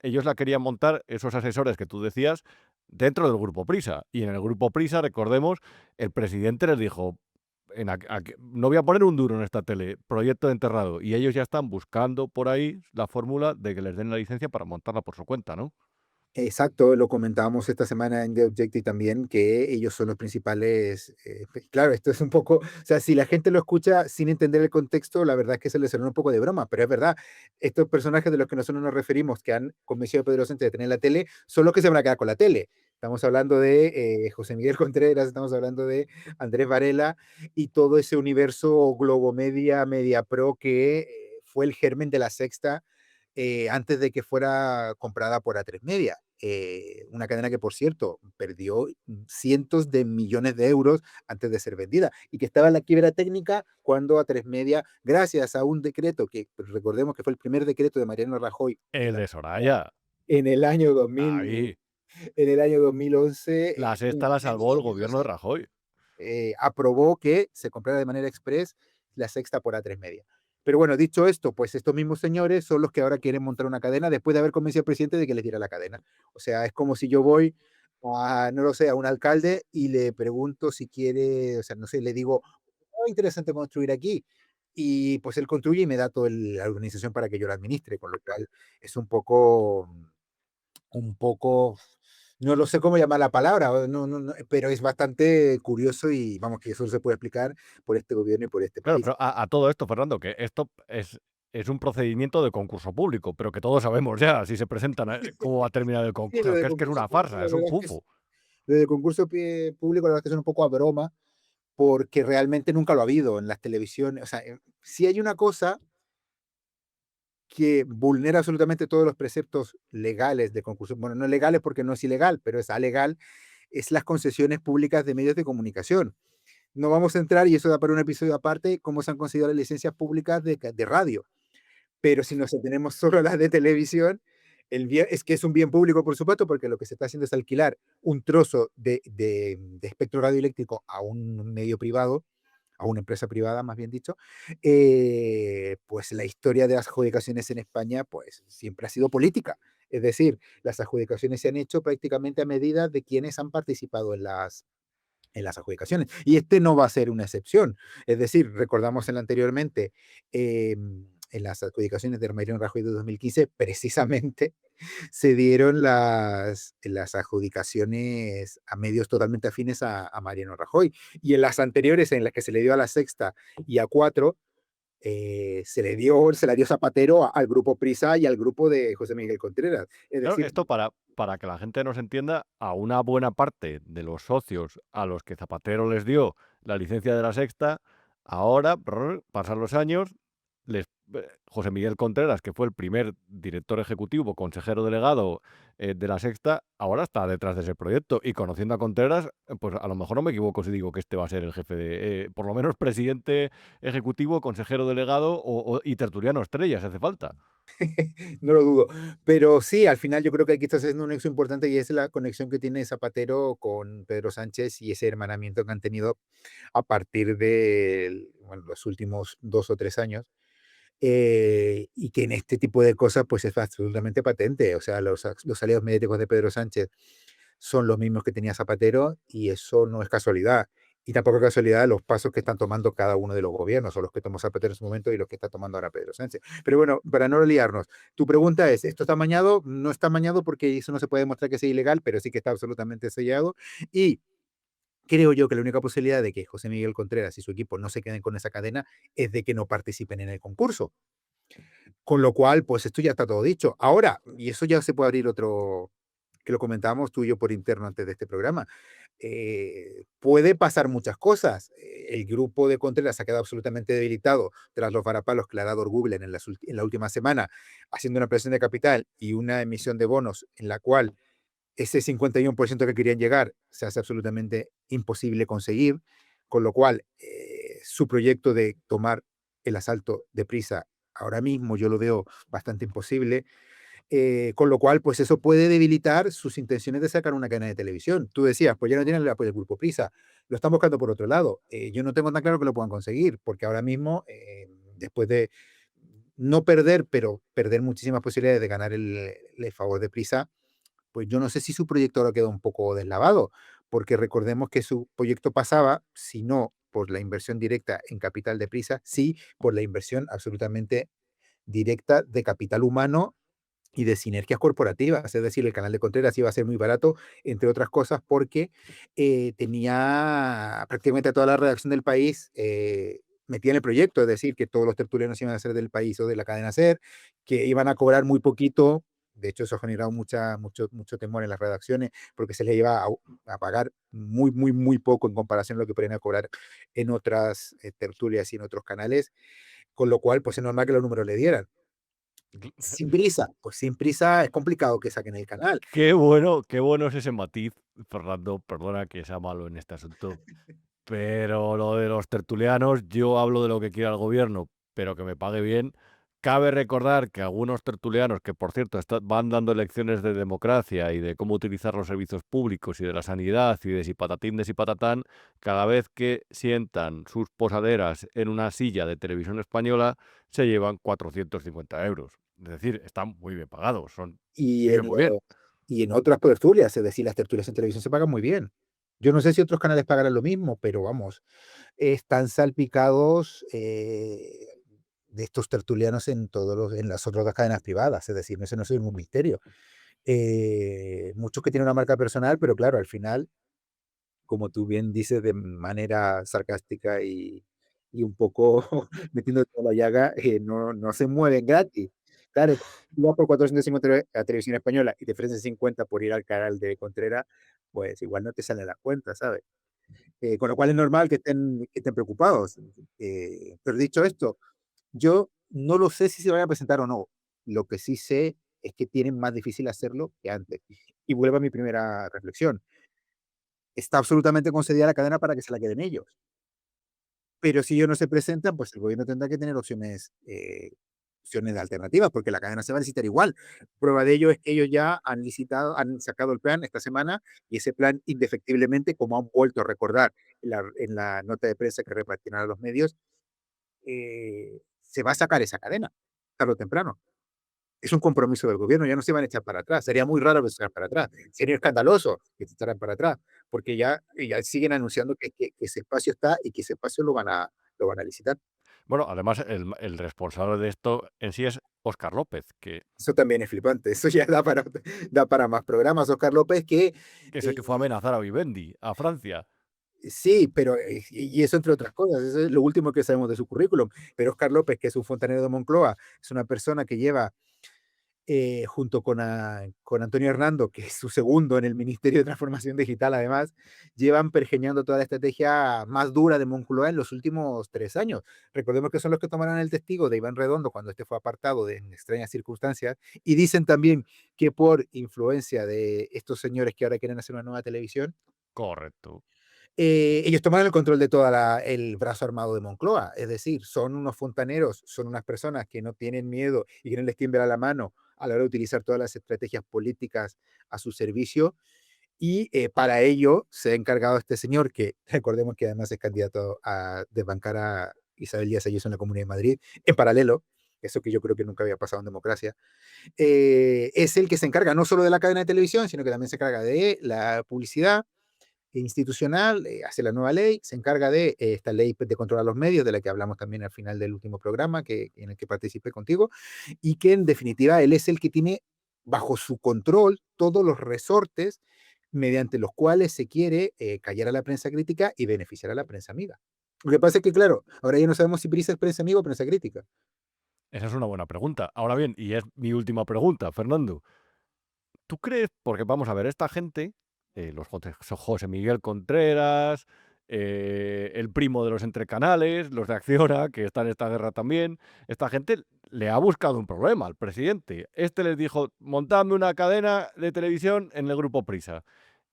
ellos la querían montar, esos asesores que tú decías, dentro del Grupo Prisa. Y en el Grupo Prisa, recordemos, el presidente les dijo, no voy a poner un duro en esta tele, proyecto enterrado. Y ellos ya están buscando por ahí la fórmula de que les den la licencia para montarla por su cuenta, ¿no? Exacto, lo comentábamos esta semana en The Objective también, que ellos son los principales. Claro, esto es un poco, o sea, si la gente lo escucha sin entender el contexto, la verdad es que se les suena un poco de broma, pero es verdad, estos personajes de los que nosotros nos referimos, que han convencido a Pedro Sánchez de tener la tele, son los que se van a quedar con la tele. Estamos hablando de José Miguel Contreras, estamos hablando de Andrés Varela y todo ese universo Globomedia, Mediapro, que fue el germen de La Sexta antes de que fuera comprada por A3 Media. Una cadena que, por cierto, perdió cientos de millones de euros antes de ser vendida y que estaba en la quiebra técnica cuando A3 Media, gracias a un decreto que recordemos que fue el primer decreto de Mariano Rajoy El de Soraya. en el año 2000, Ahí. en el año 2011, La sexta la salvó el gobierno de Rajoy. aprobó que se comprara de manera express La Sexta por A3 Media. Pero bueno, dicho esto, pues estos mismos señores son los que ahora quieren montar una cadena después de haber convencido al presidente de que les diera la cadena. O sea, es como si yo voy a, no lo sé, a un alcalde y le pregunto si quiere, o sea, no sé, le digo, oh, interesante construir aquí. Y pues él construye y me da toda la organización para que yo la administre, con lo cual es un poco, no lo sé cómo llamar la palabra, pero es bastante curioso y vamos, que eso se puede explicar por este gobierno y por este Claro, país. pero a todo esto, Fernando, que esto es un procedimiento de concurso público, pero que todos sabemos ya, si se presentan, cómo va a terminar el Sí, concurso, lo de que es concurso una público, farsa, la es un verdad es que fufo. lo de concurso público, la verdad es que es un poco a broma, porque realmente nunca lo ha habido en las televisiones. O sea, si hay una cosa que vulnera absolutamente todos los preceptos legales de concurso, bueno, no legales porque no es ilegal, pero es alegal, es las concesiones públicas de medios de comunicación. No vamos a entrar, y eso da para un episodio aparte, cómo se han considerado las licencias públicas de radio. Pero si nos atenemos solo a las de televisión, es que es un bien público, por supuesto, porque lo que se está haciendo es alquilar un trozo de espectro radioeléctrico a un medio privado, a una empresa privada, más bien dicho. Pues la historia de las adjudicaciones en España, pues siempre ha sido política. Es decir, las adjudicaciones se han hecho prácticamente a medida de quienes han participado en las adjudicaciones. Y este no va a ser una excepción. Es decir, recordamos anteriormente, en las adjudicaciones de Mariano Rajoy de 2015, precisamente se dieron las adjudicaciones a medios totalmente afines a Mariano Rajoy. Y en las anteriores, en las que se le dio a La Sexta y a Cuatro, se la dio Zapatero al grupo Prisa y al grupo de José Miguel Contreras. Es Claro, decir, esto para para que la gente nos entienda, a una buena parte de los socios a los que Zapatero les dio la licencia de La Sexta, ahora, pasan los años, José Miguel Contreras, que fue el primer director ejecutivo, consejero delegado de La Sexta, ahora está detrás de ese proyecto. Y conociendo a Contreras, pues a lo mejor no me equivoco si digo que este va a ser el jefe de, por lo menos presidente ejecutivo, consejero delegado y tertuliano estrella, si hace falta. No lo dudo. Pero sí, al final yo creo que aquí estás haciendo un nexo importante y es la conexión que tiene Zapatero con Pedro Sánchez y ese hermanamiento que han tenido a partir de bueno, los últimos 2 o 3 años. Y que en este tipo de cosas pues es absolutamente patente. O sea, los aliados mediáticos de Pedro Sánchez son los mismos que tenía Zapatero y eso no es casualidad. Y tampoco es casualidad los pasos que están tomando cada uno de los gobiernos, o los que tomó Zapatero en su momento y los que está tomando ahora Pedro Sánchez. Pero bueno, para no liarnos, tu pregunta es, ¿esto está amañado? No está amañado porque eso no se puede demostrar que sea ilegal, pero sí que está absolutamente sellado. Y creo yo que la única posibilidad de que José Miguel Contreras y su equipo no se queden con esa cadena es de que no participen en el concurso. Con lo cual, pues esto ya está todo dicho. Ahora, y eso ya se puede abrir otro, que lo comentábamos tú y yo por interno antes de este programa, puede pasar muchas cosas. El grupo de Contreras ha quedado absolutamente debilitado tras los varapalos que le ha dado Google en la última semana, haciendo una presión de capital y una emisión de bonos en la cual ese 51% que querían llegar se hace absolutamente imposible conseguir, con lo cual su proyecto de tomar el asalto deprisa ahora mismo yo lo veo bastante imposible, con lo cual pues eso puede debilitar sus intenciones de sacar una cadena de televisión. Tú decías, pues ya no tienen el apoyo del Grupo Prisa, lo están buscando por otro lado. Yo no tengo tan claro que lo puedan conseguir, porque ahora mismo, después de no perder, pero perder muchísimas posibilidades de ganar el favor de Prisa, pues yo no sé si su proyecto ahora queda un poco deslavado, porque recordemos que su proyecto pasaba, si no por la inversión directa en capital de Prisa, sí por la inversión absolutamente directa de capital humano y de sinergias corporativas. Es decir, el canal de Contreras iba a ser muy barato, entre otras cosas, porque tenía prácticamente toda la redacción del país metida en el proyecto, es decir, que todos los tertulianos iban a ser del país o de la cadena SER, que iban a cobrar muy poquito. De hecho, eso ha generado mucho temor en las redacciones, porque se les iba a pagar muy poco en comparación a lo que podrían cobrar en otras tertulias y en otros canales, con lo cual, pues es normal que los números le dieran. Sin prisa, pues sin prisa es complicado que saquen el canal. Qué bueno es ese matiz, Fernando, perdona que sea malo en este asunto, pero lo de los tertulianos, yo hablo de lo que quiera el gobierno, pero que me pague bien. Cabe recordar que algunos tertulianos, que por cierto van dando lecciones de democracia y de cómo utilizar los servicios públicos y de la sanidad y de si patatín de si patatán, cada vez que sientan sus posaderas en una silla de televisión española, se llevan 450 euros. Es decir, están muy bien pagados, Y viven muy bien. y en otras tertulias, es decir, las tertulias en televisión se pagan muy bien. Yo no sé si otros canales pagarán lo mismo, pero vamos, están salpicados de estos tertulianos en las otras cadenas privadas, es decir, eso no es un misterio. Muchos que tienen una marca personal, pero claro, al final, como tú bien dices de manera sarcástica y un poco metiendo toda la llaga, no se mueven gratis. Claro, tú vas por 450 a Televisión Española y te ofrecen 50 por ir al canal de Contreras, pues igual no te sale la cuenta, ¿sabes? Con lo cual es normal que estén preocupados. Pero dicho esto, yo no lo sé si se van a presentar o no. Lo que sí sé es que tienen más difícil hacerlo que antes. Y vuelvo a mi primera reflexión. Está absolutamente concedida la cadena para que se la queden ellos. Pero si ellos no se presentan, pues el gobierno tendrá que tener opciones de alternativas, porque la cadena se va a licitar igual. Prueba de ello es que ellos ya han sacado el plan esta semana y ese plan indefectiblemente, como han vuelto a recordar en la nota de prensa que repartirán a los medios, se va a sacar esa cadena, tarde o temprano. Es un compromiso del gobierno, ya no se van a echar para atrás. Sería muy raro que se echaran para atrás. Sería escandaloso que se echaran para atrás, porque ya siguen anunciando que ese espacio está y que ese espacio lo van a licitar. Bueno, además el responsable de esto en sí es Óscar López, que Eso también es flipante. Eso ya da para más programas. Óscar López, que es el que fue a amenazar a Vivendi, a Francia. sí, pero y eso entre otras cosas, eso es lo último que sabemos de su currículum. Pero Óscar López, que es un fontanero de Moncloa, es una persona que lleva junto con Antonio Hernando, que es su segundo en el Ministerio de Transformación Digital, además, llevan pergeñando toda la estrategia más dura de Moncloa en los últimos 3 años. Recordemos que son los que tomaron el testigo de Iván Redondo cuando este fue apartado en extrañas circunstancias, y dicen también que por influencia de estos señores que ahora quieren hacer una nueva televisión, Correcto. ellos tomaron el control de todo el brazo armado de Moncloa. Es decir, son unos fontaneros, son unas personas que no tienen miedo y que no les tiembla la mano a la hora de utilizar todas las estrategias políticas a su servicio. Y para ello se ha encargado este señor, que recordemos que además es candidato a desbancar a Isabel Díaz Ayuso en la Comunidad de Madrid, en paralelo, eso que yo creo que nunca había pasado en democracia. Es el que se encarga no solo de la cadena de televisión, sino que también se encarga de la publicidad institucional, hace la nueva ley, se encarga de esta ley de control a los medios, de la que hablamos también al final del último programa en el que participé contigo, y que en definitiva él es el que tiene bajo su control todos los resortes mediante los cuales se quiere callar a la prensa crítica y beneficiar a la prensa amiga. Lo que pasa es que, claro, ahora ya no sabemos si Prisa es prensa amiga o prensa crítica. Esa es una buena pregunta. Ahora bien, y es mi última pregunta, Fernando. ¿Tú crees? Porque vamos a ver, esta gente, José Miguel Contreras, el primo de los entrecanales, los de Acciona, que está en esta guerra también, esta gente le ha buscado un problema al presidente. Este les dijo, montadme una cadena de televisión en el grupo Prisa.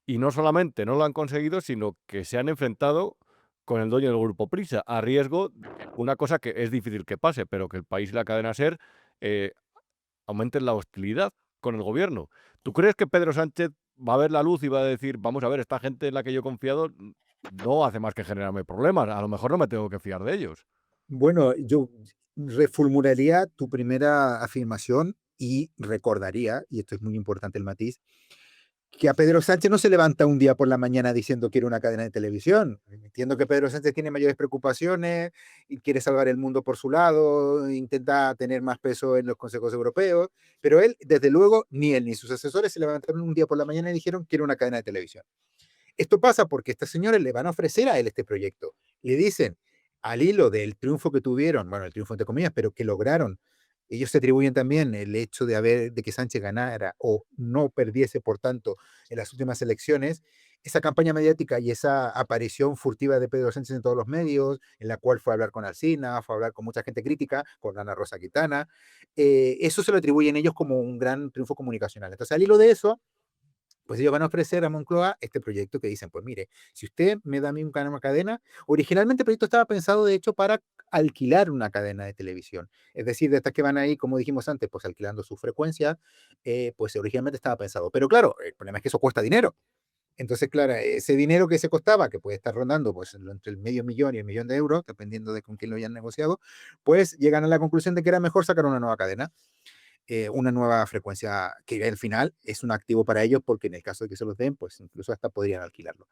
Y no solamente no lo han conseguido, sino que se han enfrentado con el dueño del grupo Prisa, a riesgo de una cosa que es difícil que pase, pero que el país y la cadena SER eh, aumenten la hostilidad con el gobierno. ¿Tú crees que Pedro Sánchez va a ver la luz y va a decir, vamos a ver, esta gente en la que yo he confiado no hace más que generarme problemas, a lo mejor no me tengo que fiar de ellos? Bueno, yo reformularía tu primera afirmación y recordaría, y esto es muy importante el matiz, que a Pedro Sánchez no se levanta un día por la mañana diciendo quiero una cadena de televisión. Entiendo que Pedro Sánchez tiene mayores preocupaciones y quiere salvar el mundo por su lado, intenta tener más peso en los consejos europeos, pero él, desde luego, ni él ni sus asesores se levantaron un día por la mañana y dijeron quiero una cadena de televisión. Esto pasa porque estos señores le van a ofrecer a él este proyecto. Le dicen, al hilo del triunfo que tuvieron, bueno, el triunfo entre comillas, pero que lograron, ellos se atribuyen también el hecho de que Sánchez ganara o no perdiese, por tanto, en las últimas elecciones, esa campaña mediática y esa aparición furtiva de Pedro Sánchez en todos los medios, en la cual fue a hablar con Alsina, fue a hablar con mucha gente crítica, con Ana Rosa Quintana, eso se lo atribuyen ellos como un gran triunfo comunicacional. Entonces, al hilo de eso, pues ellos van a ofrecer a Moncloa este proyecto que dicen, pues mire, si usted me da a mí una cadena, originalmente el proyecto estaba pensado de hecho para alquilar una cadena de televisión, es decir, de estas que van ahí, como dijimos antes, pues alquilando su frecuencia, pues originalmente estaba pensado, pero claro, el problema es que eso cuesta dinero. Entonces, claro, ese dinero que se costaba, que puede estar rondando pues, entre el medio millón y el millón de euros, dependiendo de con quién lo hayan negociado, pues llegan a la conclusión de que era mejor sacar una nueva cadena, una nueva frecuencia que al final es un activo para ellos porque en el caso de que se los den, pues incluso hasta podrían alquilarlo.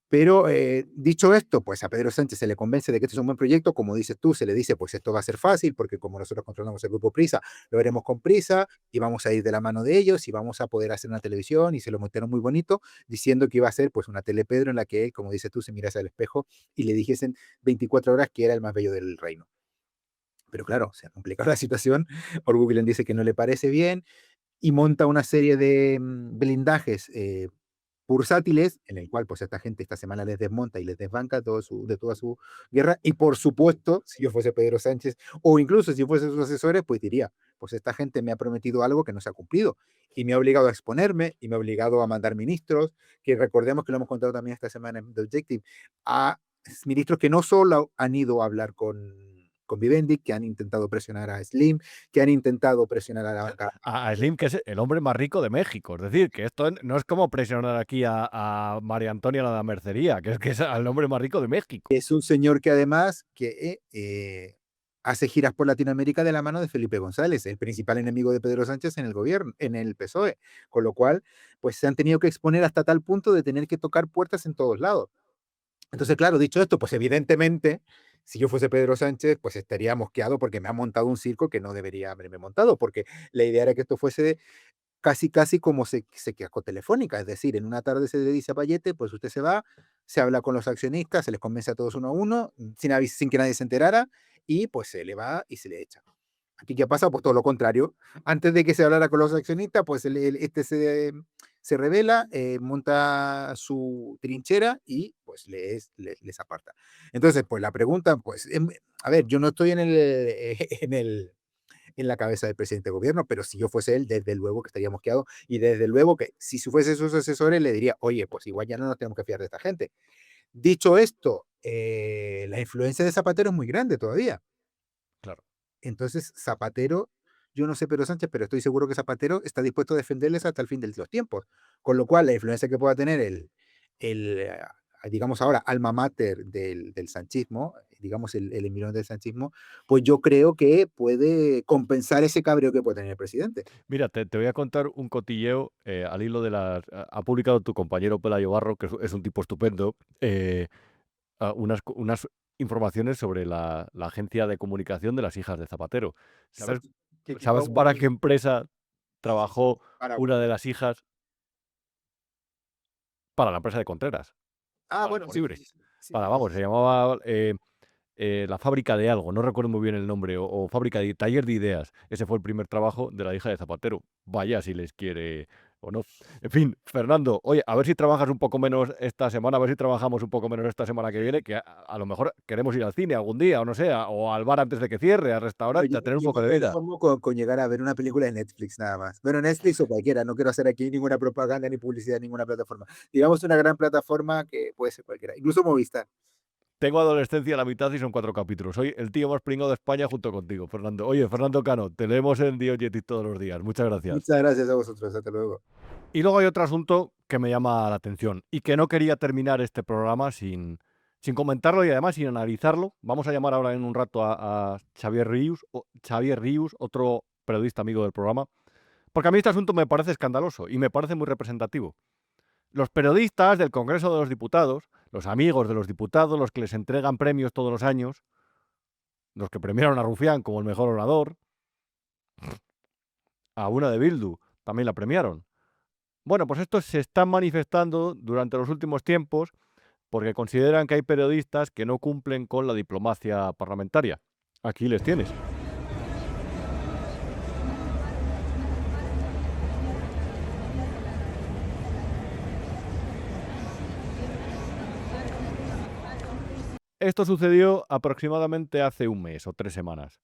Pero dicho esto, pues a Pedro Sánchez se le convence de que este es un buen proyecto, como dices tú, se le dice, pues esto va a ser fácil, porque como nosotros controlamos el grupo Prisa, lo veremos con Prisa y vamos a ir de la mano de ellos y vamos a poder hacer una televisión y se lo montaron muy bonito, diciendo que iba a ser pues una telepedro en la que él, como dices tú, se mirase al espejo y le dijesen 24 horas que era el más bello del reino. Pero claro, se ha complicado la situación, Orgullen dice que no le parece bien, y monta una serie de blindajes bursátiles, en el cual pues esta gente esta semana les desmonta y les desbanca de toda su guerra, y por supuesto, si yo fuese Pedro Sánchez, o incluso si fuese sus asesores, pues diría, pues esta gente me ha prometido algo que no se ha cumplido, y me ha obligado a exponerme, y me ha obligado a mandar ministros, que recordemos que lo hemos contado también esta semana en The Objective, a ministros que no solo han ido a hablar con Vivendi, que han intentado presionar a Slim, que han intentado presionar a la banca. A Slim, que es el hombre más rico de México. Es decir, que esto no es como presionar aquí a María Antonia la de la Mercería, que es el hombre más rico de México. Es un señor que además hace giras por Latinoamérica de la mano de Felipe González, el principal enemigo de Pedro Sánchez en el gobierno, en el PSOE, con lo cual pues se han tenido que exponer hasta tal punto de tener que tocar puertas en todos lados. Entonces, claro, dicho esto, pues evidentemente, si yo fuese Pedro Sánchez, pues estaría mosqueado porque me ha montado un circo que no debería haberme montado, porque la idea era que esto fuese casi, casi como se quejó Telefónica, es decir, en una tarde se le dice a Payete, pues usted se va, se habla con los accionistas, se les convence a todos uno a uno, sin que nadie se enterara, y pues se le va y se le echa. Aquí, ¿qué pasa? Pues todo lo contrario. Antes de que se hablara con los accionistas, pues este se revela, monta su trinchera y pues les aparta. Entonces, pues la pregunta, pues, a ver, yo no estoy en la cabeza del presidente de gobierno, pero si yo fuese él, desde luego que estaría mosqueado y desde luego que si fuese sus asesores le diría, oye, pues igual ya no nos tenemos que fiar de esta gente. Dicho esto, la influencia de Zapatero es muy grande todavía. Claro. Entonces, Zapatero, yo no sé Pedro Sánchez, pero estoy seguro que Zapatero está dispuesto a defenderles hasta el fin de los tiempos. Con lo cual, la influencia que pueda tener digamos ahora, alma mater del sanchismo, digamos el embrión del sanchismo, pues yo creo que puede compensar ese cabreo que puede tener el presidente. Mira, te voy a contar un cotilleo al hilo de las... Ha publicado tu compañero Pelayo Barro, que es un tipo estupendo, unas informaciones sobre la agencia de comunicación de las hijas de Zapatero. ¿Sabes, ¿sabes para qué empresa trabajó Para una de las hijas? Para la empresa de Contreras. bueno, sí, Libre. sí, Para, vamos, se llamaba la fábrica de algo, no recuerdo muy bien el nombre, o fábrica de taller de ideas. Ese fue el primer trabajo de la hija de Zapatero. Vaya si les quiere o no. En fin, Fernando, oye, a ver si trabajas un poco menos esta semana, a ver si trabajamos un poco menos esta semana que viene, que a lo mejor queremos ir al cine algún día, o no sé, o al bar antes de que cierre, al restaurante, a tener un yo poco me de vida. conformo con llegar a ver una película de Netflix nada más. Bueno, Netflix o cualquiera, no quiero hacer aquí ninguna propaganda ni publicidad en ninguna plataforma. Digamos una gran plataforma que puede ser cualquiera, incluso Movistar. Tengo adolescencia a la mitad y son 4 capítulos. Soy el tío más pringado de España junto contigo, Fernando. Oye, Fernando Cano, te leemos en Diogetic todos los días. Muchas gracias. Muchas gracias a vosotros, hasta luego. Y luego hay otro asunto que me llama la atención y que no quería terminar este programa sin comentarlo y además sin analizarlo. Vamos a llamar ahora en un rato a Xavier Rius, otro periodista amigo del programa, porque a mí este asunto me parece escandaloso y me parece muy representativo. Los periodistas del Congreso de los Diputados, los amigos de los diputados, los que les entregan premios todos los años, los que premiaron a Rufián como el mejor orador, a una de Bildu también la premiaron. Bueno, pues estos se están manifestando durante los últimos tiempos porque consideran que hay periodistas que no cumplen con la diplomacia parlamentaria. Aquí les tienes. Esto sucedió aproximadamente hace un mes o 3 semanas.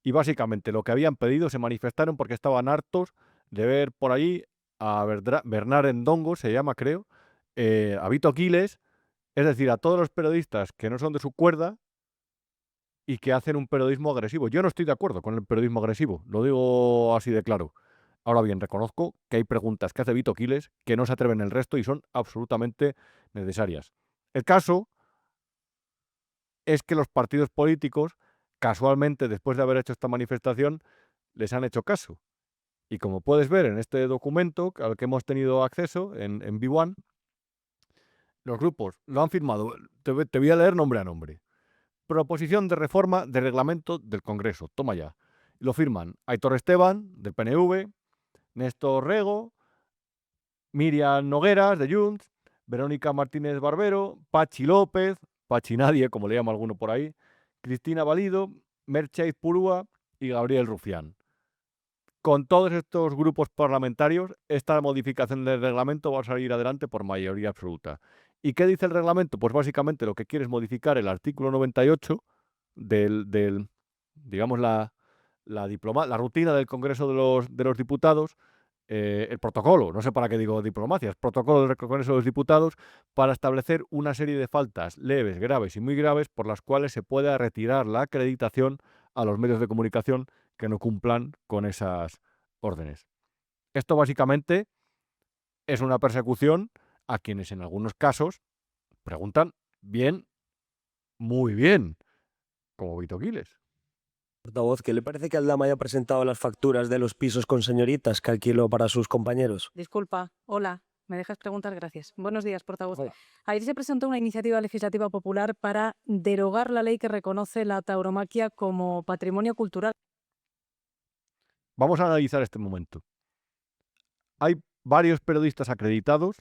Y básicamente lo que habían pedido se manifestaron porque estaban hartos de ver por allí a Bernard Endongo, se llama creo, a Vito Quiles, es decir, a todos los periodistas que no son de su cuerda y que hacen un periodismo agresivo. Yo no estoy de acuerdo con el periodismo agresivo, lo digo así de claro. Ahora bien, reconozco que hay preguntas que hace Vito Quiles que no se atreven el resto y son absolutamente necesarias. El caso es que los partidos políticos, casualmente, después de haber hecho esta manifestación, les han hecho caso. Y como puedes ver en este documento al que hemos tenido acceso en B1, los grupos lo han firmado. Te voy a leer nombre a nombre. Proposición de reforma del reglamento del Congreso. Toma ya. Lo firman Aitor Esteban, del PNV, Néstor Rego, Miriam Nogueras, de Junts, Verónica Martínez Barbero, Pachi López, Pachi Nadie, como le llama alguno por ahí, Cristina Valido, Merche Purúa y Gabriel Rufián. Con todos estos grupos parlamentarios, esta modificación del reglamento va a salir adelante por mayoría absoluta. ¿Y qué dice el reglamento? Pues básicamente lo que quiere es modificar el artículo 98 digamos, la rutina del Congreso de los Diputados, el protocolo, no sé para qué digo diplomacia, es protocolo del Congreso de los Diputados, para establecer una serie de faltas leves, graves y muy graves por las cuales se pueda retirar la acreditación a los medios de comunicación que no cumplan con esas órdenes. Esto básicamente es una persecución a quienes en algunos casos preguntan bien, muy bien, como Vito Quiles. Portavoz, ¿qué le parece que Aldama haya presentado las facturas de los pisos con señoritas que alquiló para sus compañeros? Disculpa, hola, me dejas preguntar, gracias. Buenos días, portavoz. Hola. Ayer se presentó una iniciativa legislativa popular para derogar la ley que reconoce la tauromaquia como patrimonio cultural. Vamos a analizar este momento. Hay varios periodistas acreditados,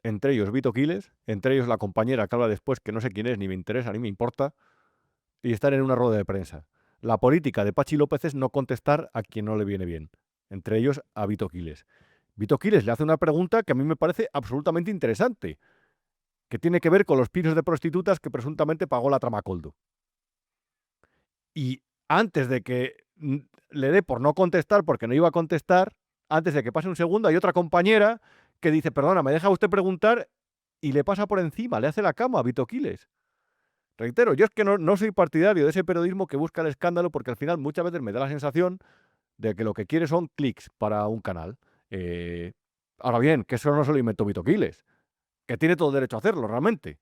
entre ellos Vito Quiles, entre ellos la compañera que habla después, que no sé quién es, ni me interesa, ni me importa, y están en una rueda de prensa. La política de Pachi López es no contestar a quien no le viene bien, entre ellos a Vito Quiles. Vito Quiles le hace una pregunta que a mí me parece absolutamente interesante, que tiene que ver con los pisos de prostitutas que presuntamente pagó la trama Coldo. Y antes de que le dé por no contestar, porque no iba a contestar, antes de que pase un segundo, hay otra compañera que dice, perdona, ¿me deja usted preguntar? Y le pasa por encima, le hace la cama a Vito Quiles. Reitero, yo es que no soy partidario de ese periodismo que busca el escándalo, porque al final muchas veces me da la sensación de que lo que quiere son clics para un canal. Ahora bien, que eso no se lo inventó Vito Quiles, que tiene todo el derecho a hacerlo realmente.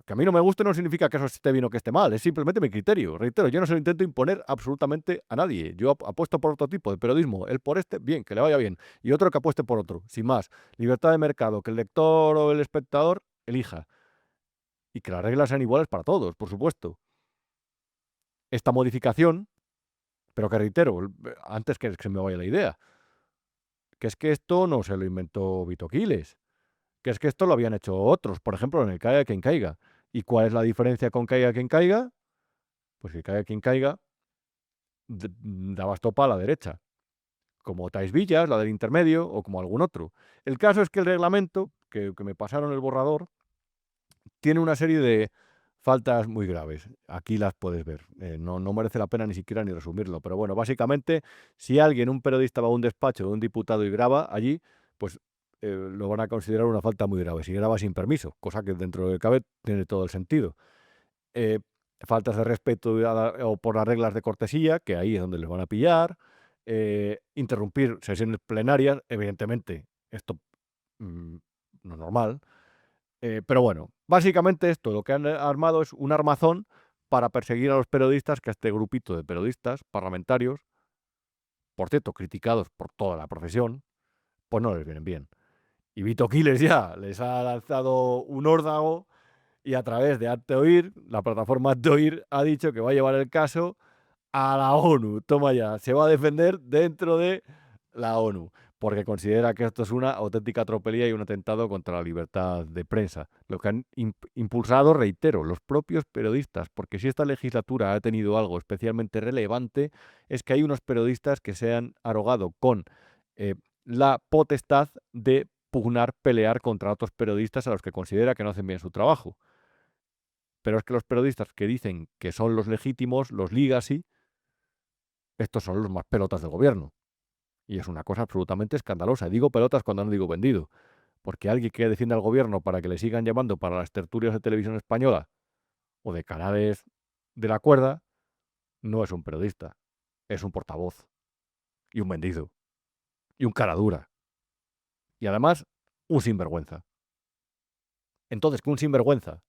Que a mí no me guste no significa que eso esté bien o que esté mal, es simplemente mi criterio. Reitero, yo no se lo intento imponer absolutamente a nadie. Yo apuesto por otro tipo de periodismo. Él por este, bien, que le vaya bien. Y otro que apueste por otro, sin más. Libertad de mercado, que el lector o el espectador elija. Y que las reglas sean iguales para todos, por supuesto. Esta modificación, pero que reitero, antes que se me vaya la idea, que es que esto no se lo inventó Vito Quiles, que es que esto lo habían hecho otros, por ejemplo, en el Caiga quien caiga. ¿Y cuál es la diferencia con Caiga quien caiga? Pues que Caiga quien caiga daba estopa a la derecha, como Tais Villas, la del intermedio, o como algún otro. El caso es que el reglamento, que me pasaron el borrador, tiene una serie de faltas muy graves. Aquí las puedes ver. No merece la pena ni siquiera ni resumirlo. Pero bueno, básicamente, si alguien, un periodista va a un despacho de un diputado y graba allí, pues lo van a considerar una falta muy grave. Si graba sin permiso, cosa que dentro de cabe tiene todo el sentido. Faltas de respeto o por las reglas de cortesía, que ahí es donde les van a pillar. Interrumpir sesiones plenarias, evidentemente, esto no es normal. Pero bueno, básicamente esto, lo que han armado es un armazón para perseguir a los periodistas, que a este grupito de periodistas parlamentarios, por cierto, criticados por toda la profesión, pues no les vienen bien. Y Vito Quiles ya les ha lanzado un órdago y a través de Hazte Oír, la plataforma Hazte Oír, ha dicho que va a llevar el caso a la ONU. Toma ya, se va a defender dentro de la ONU, porque considera que esto es una auténtica tropelía y un atentado contra la libertad de prensa. Lo que han impulsado, reitero, los propios periodistas, porque si esta legislatura ha tenido algo especialmente relevante, es que hay unos periodistas que se han arrogado con la potestad de pugnar, pelear contra otros periodistas a los que considera que no hacen bien su trabajo. Pero es que los periodistas que dicen que son los legítimos, los legacy, estos son los más pelotas del gobierno. Y es una cosa absolutamente escandalosa. Y digo pelotas cuando no digo vendido. Porque alguien que defiende al gobierno para que le sigan llamando para las tertulias de televisión española o de canales de la cuerda, no es un periodista. Es un portavoz. Y un vendido. Y un cara dura. Y además, un sinvergüenza. Entonces, que un sinvergüenza,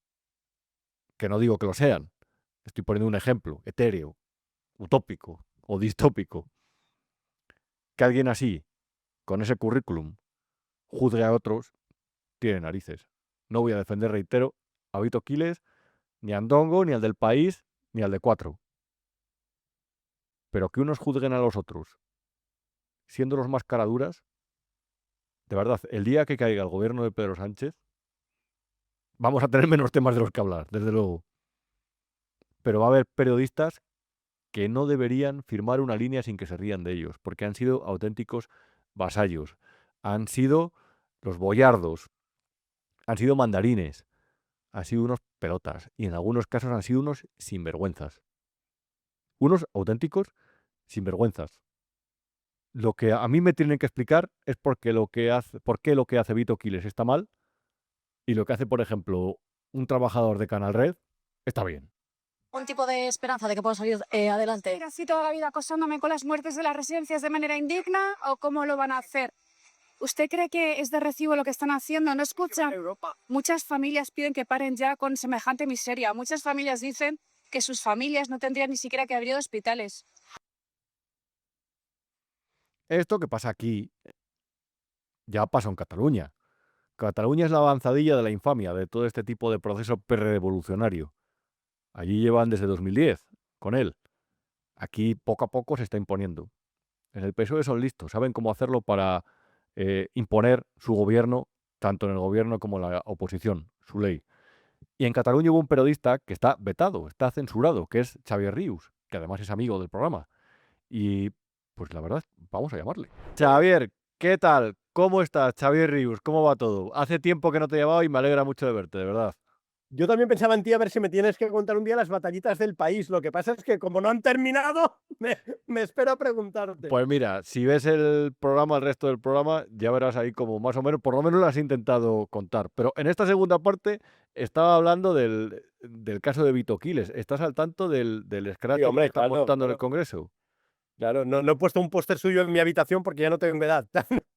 que no digo que lo sean, estoy poniendo un ejemplo etéreo, utópico o distópico, que alguien así, con ese currículum, juzgue a otros, tiene narices. No voy a defender, reitero, a Vito Quiles, ni a Andongo, ni al del País, ni al de Cuatro. Pero que unos juzguen a los otros, siendo los más caraduras, de verdad, el día que caiga el gobierno de Pedro Sánchez, vamos a tener menos temas de los que hablar, desde luego. Pero va a haber periodistas que no deberían firmar una línea sin que se rían de ellos, porque han sido auténticos vasallos, han sido los boyardos, han sido mandarines, han sido unos pelotas y en algunos casos han sido unos sinvergüenzas. Unos auténticos sinvergüenzas. Lo que a mí me tienen que explicar es por qué lo que hace Vito Quiles está mal y lo que hace, por ejemplo, un trabajador de Canal Red está bien. Un tipo de esperanza de que pueda salir adelante. ¿Ir así toda la vida acosándome con las muertes de las residencias de manera indigna o cómo lo van a hacer? ¿Usted cree que es de recibo lo que están haciendo? ¿No escucha? Muchas familias piden que paren ya con semejante miseria. Muchas familias dicen que sus familias no tendrían ni siquiera que abrir hospitales. Esto que pasa aquí ya pasó en Cataluña. Cataluña es la avanzadilla de la infamia de todo este tipo de proceso prerevolucionario. Allí llevan desde 2010 con él. Aquí poco a poco se está imponiendo. En el PSOE son listos, saben cómo hacerlo para imponer su gobierno, tanto en el gobierno como en la oposición, su ley. Y en Cataluña hubo un periodista que está vetado, está censurado, que es Xavier Rius. que además es amigo del programa. Y pues la verdad, vamos a llamarle. Xavier, ¿qué tal? ¿Cómo estás, Xavier Rius? ¿Cómo va todo? Hace tiempo que no te he llamado y me alegra mucho de verte, de verdad. Yo también pensaba en ti a ver si me tienes que contar un día las batallitas del país. Lo que pasa es que como no han terminado, me espero a preguntarte. Pues mira, si ves el programa, el resto del programa, ya verás ahí como más o menos, por lo menos lo has intentado contar. Pero en esta segunda parte estaba hablando del caso de Vito Quiles. ¿Estás al tanto del Sí, escrache que hombre, están claro, montando en el claro. Congreso? Claro, no he puesto un póster suyo en mi habitación porque ya no tengo edad.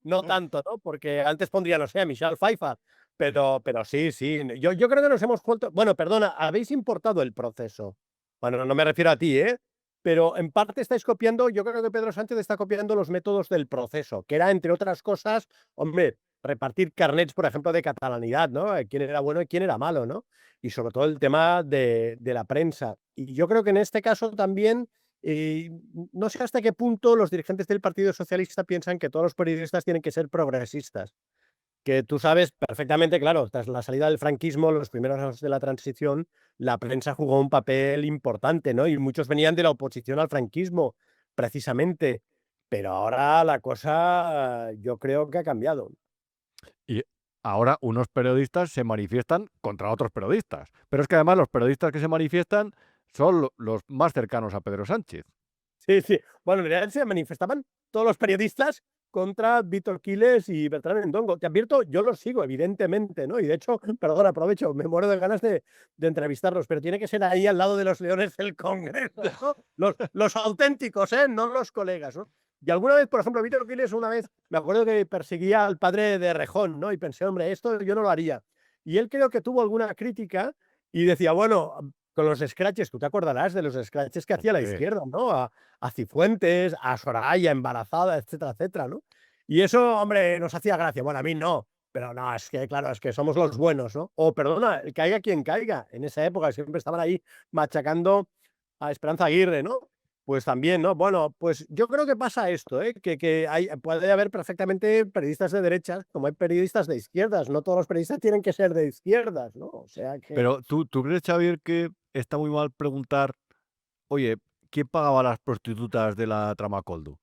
No tanto, ¿no? Porque antes pondría, no sé, a Michelle Pfeiffer. Pero sí, sí. Yo creo que nos hemos vuelto. Bueno, perdona, habéis importado el proceso. Bueno, no me refiero a ti, ¿eh? Pero en parte estáis copiando, yo creo que Pedro Sánchez está copiando los métodos del proceso, que era, entre otras cosas, hombre, repartir carnets, por ejemplo, de catalanidad, ¿no? Quién era bueno y quién era malo, ¿no? Y sobre todo el tema de la prensa. Y yo creo que en este caso también. No sé hasta qué punto los dirigentes del Partido Socialista piensan que todos los periodistas tienen que ser progresistas. Que tú sabes perfectamente, claro, tras la salida del franquismo, los primeros años de la transición, la prensa jugó un papel importante, ¿no? Y muchos venían de la oposición al franquismo, precisamente. Pero ahora la cosa, yo creo que ha cambiado. Y ahora unos periodistas se manifiestan contra otros periodistas. Pero es que además los periodistas que se manifiestan son los más cercanos a Pedro Sánchez. Sí, sí. Bueno, en realidad se manifestaban todos los periodistas contra Víctor Quiles y Bertrán Endongo. Te advierto, yo los sigo, evidentemente, ¿no? Y de hecho, perdón, aprovecho, me muero de ganas de entrevistarlos, pero tiene que ser ahí al lado de los leones del Congreso, ¿no? Los auténticos, ¿eh? No los colegas, ¿no? Y alguna vez, por ejemplo, Víctor Quiles una vez, me acuerdo que perseguía al padre de Rejón, ¿no? Y pensé, hombre, esto yo no lo haría. Y él creo que tuvo alguna crítica y decía, bueno, con los scratches, tú te acordarás de los scratches que hacía la izquierda, ¿no? A Cifuentes, a Soraya embarazada, etcétera, etcétera, ¿no? Y eso, hombre, nos hacía gracia. Bueno, a mí no, pero no, es que, claro, es que somos los buenos, ¿no? O, perdona, caiga quien caiga. En esa época siempre estaban ahí machacando a Esperanza Aguirre, ¿no? Pues también, ¿no? Bueno, pues yo creo que pasa esto, ¿eh? Que puede haber perfectamente periodistas de derechas como hay periodistas de izquierdas. No todos los periodistas tienen que ser de izquierdas, ¿no? O sea que... Pero ¿tú crees, Xavier, que está muy mal preguntar, oye, ¿quién pagaba a las prostitutas de la trama Coldo?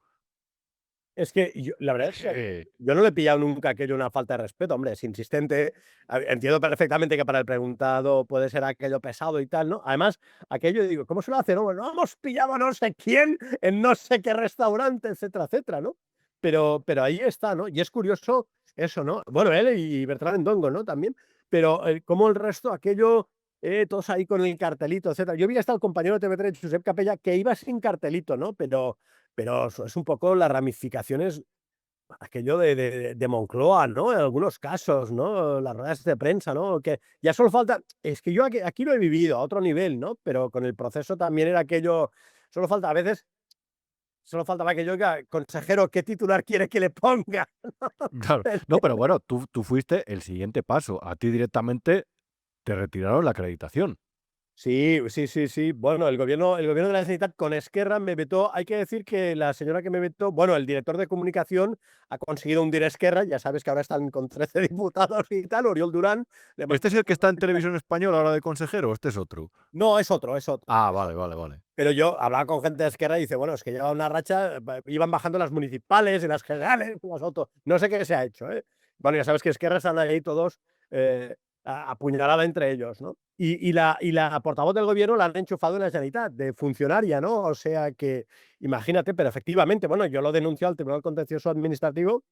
Es que la verdad es que yo no le he pillado nunca aquello una falta de respeto, hombre, es insistente. Entiendo perfectamente que para el preguntado puede ser aquello pesado y tal, ¿no? Además, aquello digo, ¿cómo se lo hace? No, bueno, hemos pillado a no sé quién en no sé qué restaurante, etcétera, etcétera, ¿no? Pero ahí está, ¿no? Y es curioso eso, ¿no? Bueno, él y Bertrán Endongo, ¿no? También, pero como el resto, aquello, todos ahí con el cartelito, etcétera. Yo vi hasta el compañero de TV3, Josep Capella, que iba sin cartelito, ¿no? Pero es un poco las ramificaciones, aquello de Moncloa, ¿no? En algunos casos, ¿no? Las ruedas de prensa, ¿no? Que ya solo falta, es que yo aquí lo he vivido a otro nivel, ¿no? Pero con el proceso también era aquello, solo falta a veces, solo faltaba que yo diga, consejero, ¿qué titular quiere que le ponga? Claro, no, pero bueno, tú fuiste el siguiente paso. A ti directamente te retiraron la acreditación. Sí, sí, sí, sí. Bueno, el gobierno de la Generalitat con Esquerra me vetó. Hay que decir que la señora que me vetó, bueno, el director de comunicación ha conseguido hundir a Esquerra. Ya sabes que ahora están con 13 diputados y tal, Oriol Durán. ¿Este es el que está en Televisión Española ahora de consejero o este es otro? No, es otro, es otro. Ah, vale, vale, vale. Pero yo hablaba con gente de Esquerra y dice, bueno, es que lleva una racha, iban bajando las municipales y las generales, no sé qué se ha hecho, ¿eh? Bueno, ya sabes que Esquerra están ahí todos apuñalada entre ellos, ¿no? Y la portavoz del gobierno la han enchufado en la Generalitat, de funcionaria, ¿no? O sea que, imagínate, pero efectivamente, bueno, yo lo denuncio al Tribunal Contencioso Administrativo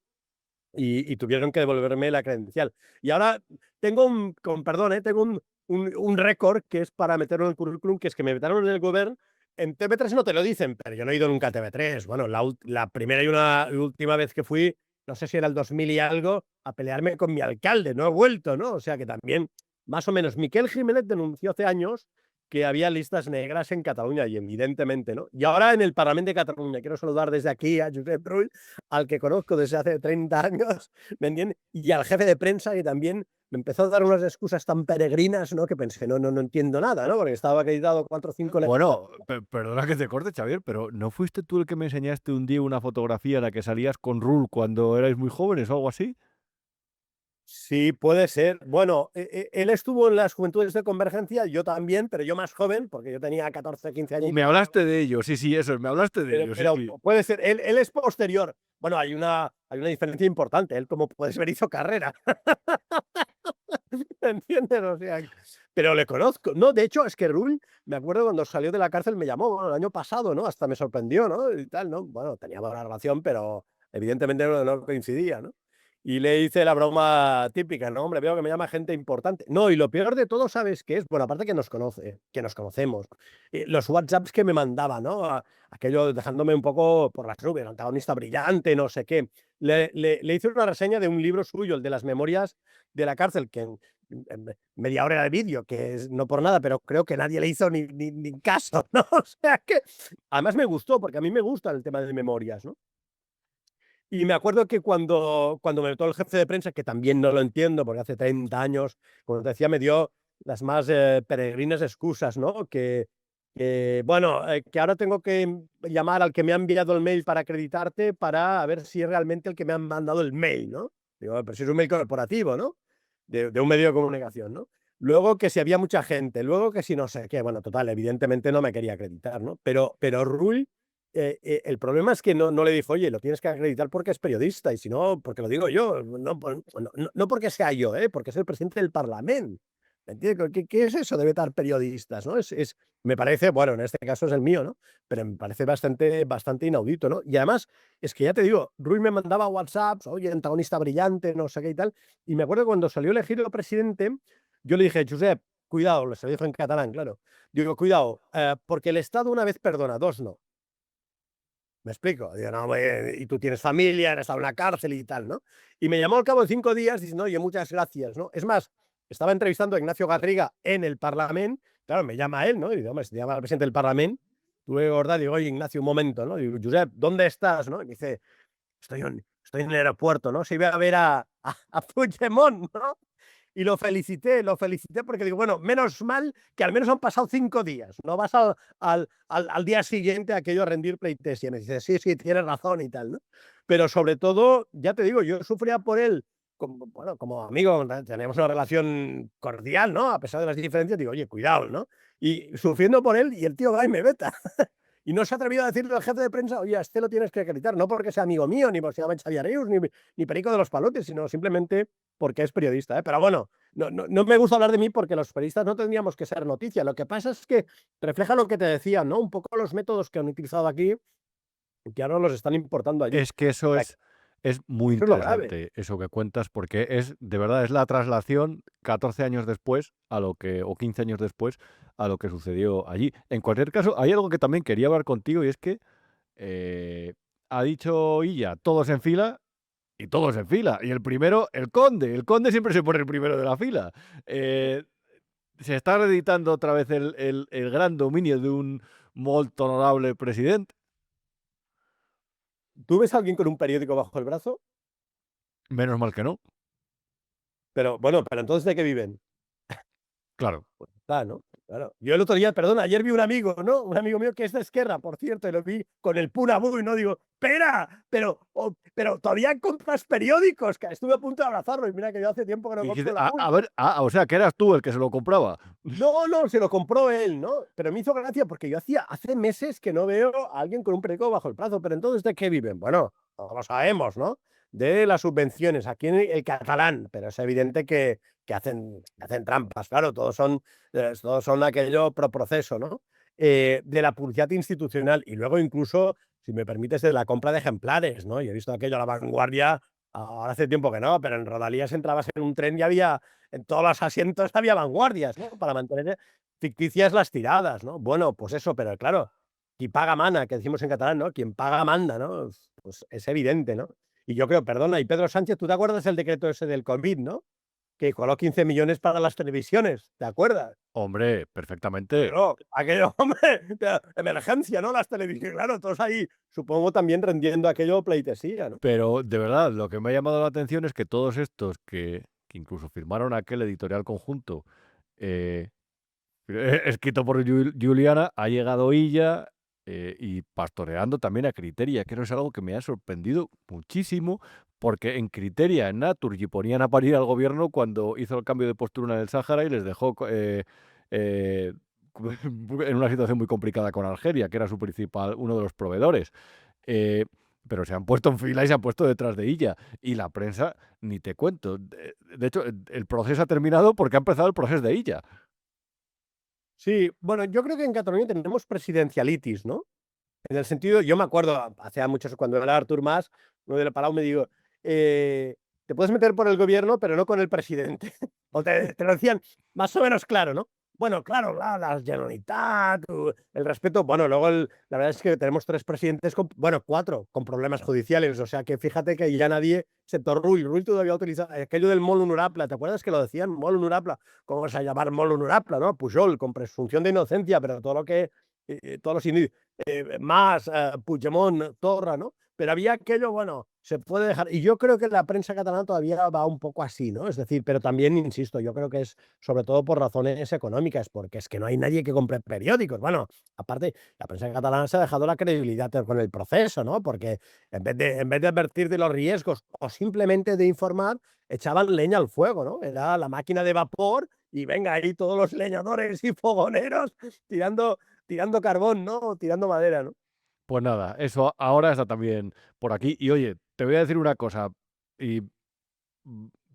y tuvieron que devolverme la credencial. Y ahora tengo con perdón, tengo un récord que es para meterlo en el currículum, que es que me metieron en el gobierno. En TV3 no te lo dicen, pero yo no he ido nunca a TV3. Bueno, la primera y última vez que fui, no sé si era el 2000 y algo, a pelearme con mi alcalde, no he vuelto, ¿no? O sea que también, más o menos, Miquel Jiménez denunció hace años que había listas negras en Cataluña y evidentemente, ¿no? Y ahora en el Parlamento de Cataluña, quiero saludar desde aquí a Josep Rull, al que conozco desde hace 30 años, ¿me entiendes? Y al jefe de prensa que también me empezó a dar unas excusas tan peregrinas, ¿no? Que pensé, no entiendo nada, ¿no? Porque estaba acreditado 4 o 5... Bueno, perdona que te corte, Xavier, pero ¿no fuiste tú el que me enseñaste un día una fotografía en la que salías con Rull cuando erais muy jóvenes o algo así? Sí, puede ser. Bueno, él estuvo en las Juventudes de Convergencia, yo también, pero yo más joven, porque yo tenía 14, 15 años. Me hablaste de ello, sí, eso, me hablaste de ello, Pero sí. puede ser, él es posterior. Bueno, hay una diferencia importante. Él, como puedes ver, hizo carrera. ¿Entiendes? O sea, pero le conozco. No, de hecho, es que Rull, me acuerdo cuando salió de la cárcel, me llamó, bueno, el año pasado, ¿no? Hasta me sorprendió, ¿no? Y tal, ¿no? Bueno, teníamos una relación, pero evidentemente no coincidía, ¿no? Y le hice la broma típica, ¿no? Hombre, veo que me llama gente importante. No, y lo peor de todo, ¿sabes qué es? Bueno, aparte que nos conocemos. Los WhatsApps que me mandaba, ¿no? Aquello dejándome un poco por las nubes, antagonista brillante, no sé qué. Le hice una reseña de un libro suyo, el de las memorias de la cárcel, que en media hora de vídeo, que es no por nada, pero creo que nadie le hizo ni caso, ¿no? O sea que además me gustó, porque a mí me gusta el tema de memorias, ¿no? Y me acuerdo que cuando me notó el jefe de prensa, que también no lo entiendo, porque hace 30 años, como te decía, me dio las más peregrinas excusas, ¿no? Bueno, que ahora tengo que llamar al que me ha enviado el mail para acreditarte para ver si es realmente el que me ha mandado el mail, ¿no? Digo, pero si es un mail corporativo, ¿no? De un medio de comunicación, ¿no? Luego que si había mucha gente, luego que si no sé qué, bueno, total, evidentemente no me quería acreditar, ¿no? Pero Rull, el problema es que no le dijo, oye, lo tienes que acreditar porque es periodista, y si no, porque lo digo yo, no porque sea yo, porque es el presidente del Parlamento. ¿Me entiendes? ¿Qué es eso de vetar periodistas, no? Me parece, bueno, en este caso es el mío, ¿no? Pero me parece bastante inaudito, ¿no? Y además, es que ya te digo, Rull me mandaba WhatsApps, oye, antagonista brillante, no sé qué y tal, y me acuerdo cuando salió elegido presidente, yo le dije, Josep, cuidado, se lo dijo en catalán, claro, digo, cuidado, porque el Estado una vez perdona, dos no. ¿Me explico? Digo, no, y tú tienes familia, has estado en una cárcel y tal, ¿no? Y me llamó al cabo de 5 días diciendo, oye, muchas gracias, ¿no? Es más, estaba entrevistando a Ignacio Garriga en el Parlamento, claro, me llama él, ¿no? Y digo, hombre, si te llama el presidente del Parlamento, tuve gorda, digo, oye, Ignacio, un momento, ¿no? Digo, Josep, ¿dónde estás, no? Y me dice, estoy en el aeropuerto, ¿no? Se iba a ver a Puigdemont, ¿no? Y lo felicité porque digo, bueno, menos mal que al menos han pasado 5 días, no vas al día siguiente a aquello a rendir pleitesía. Y me dice, sí, tienes razón y tal, ¿no? Pero sobre todo, ya te digo, yo sufría por él, como amigo, teníamos una relación cordial, ¿no? A pesar de las diferencias, digo, oye, cuidado, ¿no? Y sufriendo por él, y el tío va y me veta. Y no se ha atrevido a decirle al jefe de prensa, oye, a este lo tienes que acreditar, no porque sea amigo mío, ni porque se llame Xavier Reus, ni Perico de los Palotes, sino simplemente porque es periodista, ¿eh? Pero bueno, no me gusta hablar de mí porque los periodistas no tendríamos que ser noticia. Lo que pasa es que refleja lo que te decía, ¿no? Un poco los métodos que han utilizado aquí, que ahora los están importando allí. Es que eso es muy Eso es lo grave. interesante, eso que cuentas, porque de verdad, es la traslación 14 años después o 15 años después a lo que sucedió allí. En cualquier caso, hay algo que también quería hablar contigo, y es que ha dicho Illa, todos en fila, y todos en fila. Y el primero, el conde. El conde siempre se pone el primero de la fila. Se está reeditando otra vez el gran dominio de un molt honorable presidente. ¿Tú ves a alguien con un periódico bajo el brazo? Menos mal que no. Pero bueno, pero entonces ¿de qué viven? Claro. Pues está, ¿no? Claro. Yo el otro día, perdona, ayer vi un amigo, ¿no? Un amigo mío que es de Esquerra, por cierto, y lo vi con el Punabu y no digo, espera, pero todavía compras periódicos, que estuve a punto de abrazarlo y mira que yo hace tiempo que no compro la A ver, o sea, que eras tú el que se lo compraba. No, se lo compró él, ¿no? Pero me hizo gracia porque yo hace meses que no veo a alguien con un periódico bajo el brazo, pero entonces ¿de qué viven? Bueno, todos lo sabemos, ¿no? De las subvenciones, aquí en el catalán, pero es evidente que hacen trampas, claro, todos son aquello pro proceso, ¿no? De la publicidad institucional y luego incluso, si me permites, de la compra de ejemplares, ¿no? Yo he visto aquello a La Vanguardia, ahora hace tiempo que no, pero en Rodalías entrabas en un tren y en todos los asientos había vanguardias, ¿no? Para mantener ficticias las tiradas, ¿no? Bueno, pues eso, pero claro, qui paga mana, que decimos en catalán, ¿no? Quien paga manda, ¿no? Pues es evidente, ¿no? Y yo creo, perdona, y Pedro Sánchez, ¿tú te acuerdas del decreto ese del COVID, ¿no? Que coló 15 millones para las televisiones, ¿te acuerdas? Hombre, perfectamente. Pero aquello, hombre, emergencia, ¿no? Las televisiones, claro, todos ahí, supongo también rendiendo aquello pleitesía, ¿no? Pero de verdad, lo que me ha llamado la atención es que todos estos que incluso firmaron aquel editorial conjunto, escrito por Juliana, ha llegado Illa, y pastoreando también a Criteria, que eso es algo que me ha sorprendido muchísimo, porque en Criteria, en Naturgy, ponían a parir al gobierno cuando hizo el cambio de postura en el Sáhara y les dejó eh, en una situación muy complicada con Argelia, que era su principal, uno de los proveedores. Eh, pero se han puesto en fila y se han puesto detrás de ella. Y la prensa, ni te cuento. De hecho, el proceso ha terminado porque ha empezado el proceso de ella. Sí, bueno, yo creo que en Cataluña tenemos presidencialitis, ¿no? En el sentido, yo me acuerdo, hace muchos, cuando era Artur Mas, uno del Palau me dijo, te puedes meter por el gobierno, pero no con el presidente. O te lo decían más o menos claro, ¿no? Bueno, claro, la Generalitat, el respeto. Bueno, luego la verdad es que tenemos 3 presidentes, bueno, 4, con problemas judiciales. O sea que fíjate que ya nadie, excepto Rull. Rull todavía utiliza aquello del molt honorable. ¿Te acuerdas que lo decían? Molt honorable. ¿Cómo vas a llamar molt honorable, no? Pujol, con presunción de inocencia, pero todo lo que, todos los individuos, más Puigdemont, Torra, ¿no? Pero había aquello, bueno, se puede dejar. Y yo creo que la prensa catalana todavía va un poco así, ¿no? Es decir, pero también, insisto, yo creo que es sobre todo por razones económicas, porque es que no hay nadie que compre periódicos. Bueno, aparte, la prensa catalana se ha dejado la credibilidad con el proceso, ¿no? Porque en vez de advertir de los riesgos o simplemente de informar, echaban leña al fuego, ¿no? Era la máquina de vapor y venga ahí todos los leñadores y fogoneros tirando carbón, ¿no? Tirando madera, ¿no? Pues nada, eso ahora está también por aquí. Y oye, te voy a decir una cosa. Y